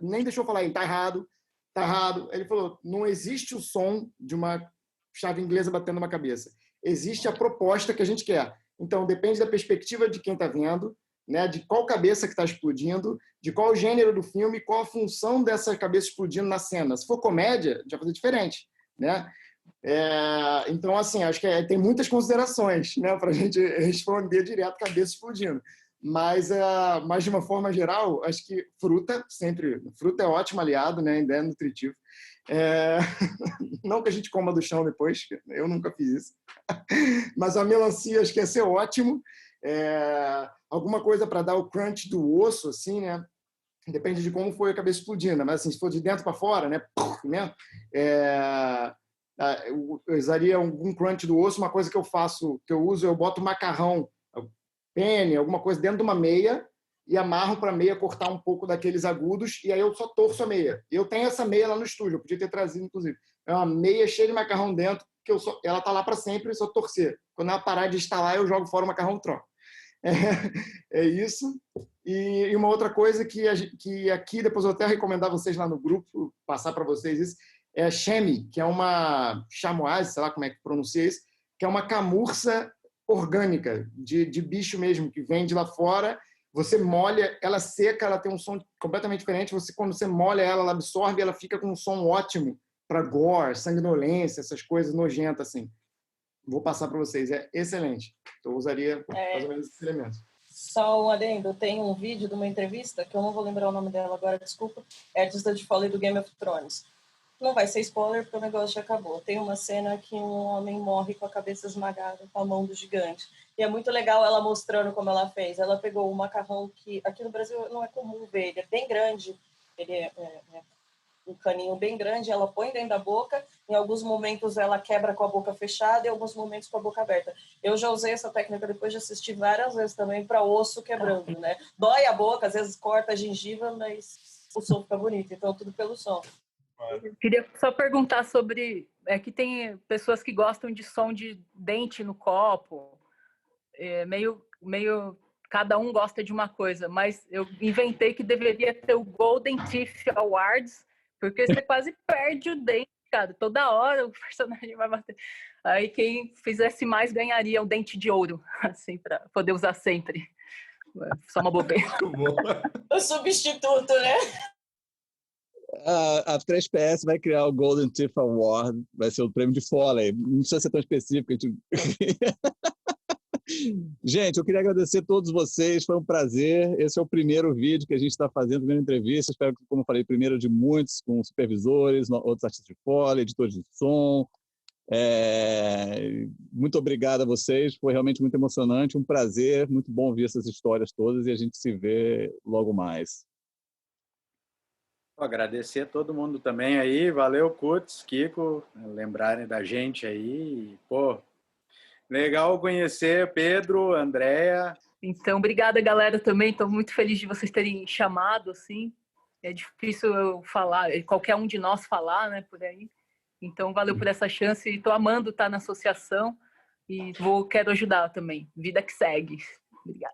Nem deixou eu falar, ele tá errado, tá errado. Ele falou, não existe o som de uma chave inglesa batendo numa cabeça. Existe a proposta que a gente quer. Então, depende da perspectiva de quem está vendo, né, de qual cabeça que está explodindo, de qual gênero do filme, qual a função dessa cabeça explodindo na cena. Se for comédia, a gente vai fazer diferente, né? Então, assim, acho que tem muitas considerações, né, para a gente responder direto cabeça explodindo. Mas de uma forma geral, acho que fruta é ótimo aliado, né, ainda é nutritivo. Não que a gente coma do chão depois, eu nunca fiz isso. Mas a melancia acho que ia ser ótimo. Alguma coisa para dar o crunch do osso, assim, né? Depende de como foi a cabeça explodindo, mas assim, se for de dentro para fora, né? Eu usaria algum crunch do osso. Uma coisa que eu uso, eu boto macarrão, penne, alguma coisa dentro de uma meia e amarro para a meia cortar um pouco daqueles agudos e aí eu só torço a meia. Eu tenho essa meia lá no estúdio, eu podia ter trazido, inclusive. É uma meia cheia de macarrão dentro, que ela tá lá para sempre, eu só torcer. Quando ela parar de instalar, eu jogo fora o macarrão e troco. É isso. E uma outra coisa que aqui, depois eu até recomendar vocês lá no grupo, passar para vocês isso, é a chamois, que é uma chamoise, sei lá como é que pronuncia isso, que é uma camurça orgânica, de bicho mesmo, que vende lá fora. Você molha, ela seca, ela tem um som completamente diferente. Quando você molha ela, ela absorve, ela fica com um som ótimo para gore, sanguinolência, essas coisas nojentas assim. Vou passar para vocês, é excelente. Então, eu usaria mais ou menos esses elementos. Só um adendo, tem um vídeo de uma entrevista, que eu não vou lembrar o nome dela agora, desculpa, é a artista de Foley do Game of Thrones. Não vai ser spoiler, porque o negócio já acabou. Tem uma cena que um homem morre com a cabeça esmagada, com a mão do gigante. E é muito legal ela mostrando como ela fez. Ela pegou um macarrão que aqui no Brasil não é comum ver, ele é bem grande, ele é um caninho bem grande, ela põe dentro da boca, em alguns momentos ela quebra com a boca fechada e em alguns momentos com a boca aberta. Eu já usei essa técnica depois de assistir várias vezes também para osso quebrando, né? Dói a boca, às vezes corta a gengiva, mas o som fica bonito, então tudo pelo som. Eu queria só perguntar sobre... que tem pessoas que gostam de som de dente no copo, meio cada um gosta de uma coisa, mas eu inventei que deveria ter o Golden Teeth Awards, porque você quase perde o dente, cara. Toda hora o personagem vai bater. Aí quem fizesse mais ganharia o dente de ouro, assim, para poder usar sempre. Só uma bobeira. O substituto, né? A 3PS vai criar o Golden Teeth Award, vai ser o prêmio de Foley. Não precisa ser tão específico. Gente, eu queria agradecer a todos vocês, foi um prazer. Esse é o primeiro vídeo que a gente está fazendo, primeira entrevista. Espero que, como eu falei, primeiro de muitos, com supervisores, outros artistas de Foley, editores de som. Muito obrigado a vocês, foi realmente muito emocionante, um prazer, muito bom ouvir essas histórias todas e a gente se vê logo mais. Agradecer a todo mundo também aí, valeu Kutz, Kiko, lembrarem da gente aí, pô, legal conhecer Pedro, Andréa. Então, obrigada galera também, estou muito feliz de vocês terem chamado, assim, é difícil eu falar, qualquer um de nós falar, né, por aí, então valeu por essa chance, estou amando estar na associação e quero ajudar também, vida que segue, obrigada.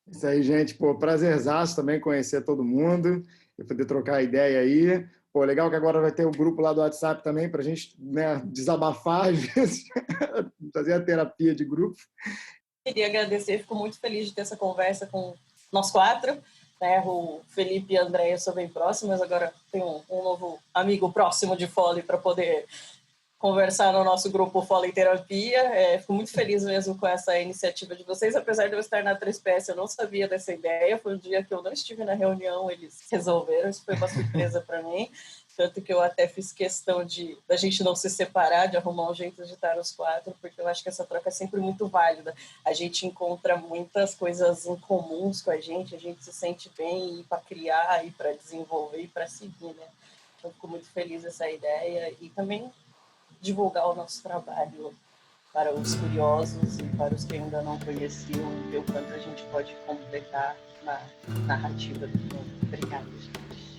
Isso aí, gente. Pô, prazerzaço também conhecer todo mundo e poder trocar ideia aí. Pô, legal que agora vai ter o grupo lá do WhatsApp também para a gente, né, desabafar, às vezes, fazer a terapia de grupo. Queria agradecer, fico muito feliz de ter essa conversa com nós quatro. Né? O Felipe e a Andréia são bem próximos, agora tem um novo amigo próximo de Foley para poder conversar no nosso grupo Foley Terapia. Fico muito feliz mesmo com essa iniciativa de vocês, apesar de eu estar na 3PS, eu não sabia dessa ideia, foi um dia que eu não estive na reunião, eles resolveram, isso foi uma surpresa para mim, tanto que eu até fiz questão da gente não se separar, de arrumar um jeito de estar os quatro, porque eu acho que essa troca é sempre muito válida, a gente encontra muitas coisas em comuns com a gente se sente bem para criar, e para desenvolver, e para seguir, né? Então, fico muito feliz dessa ideia, e também divulgar o nosso trabalho para os curiosos e para os que ainda não conheciam, ver o quanto a gente pode completar na narrativa do filme. Obrigada, gente.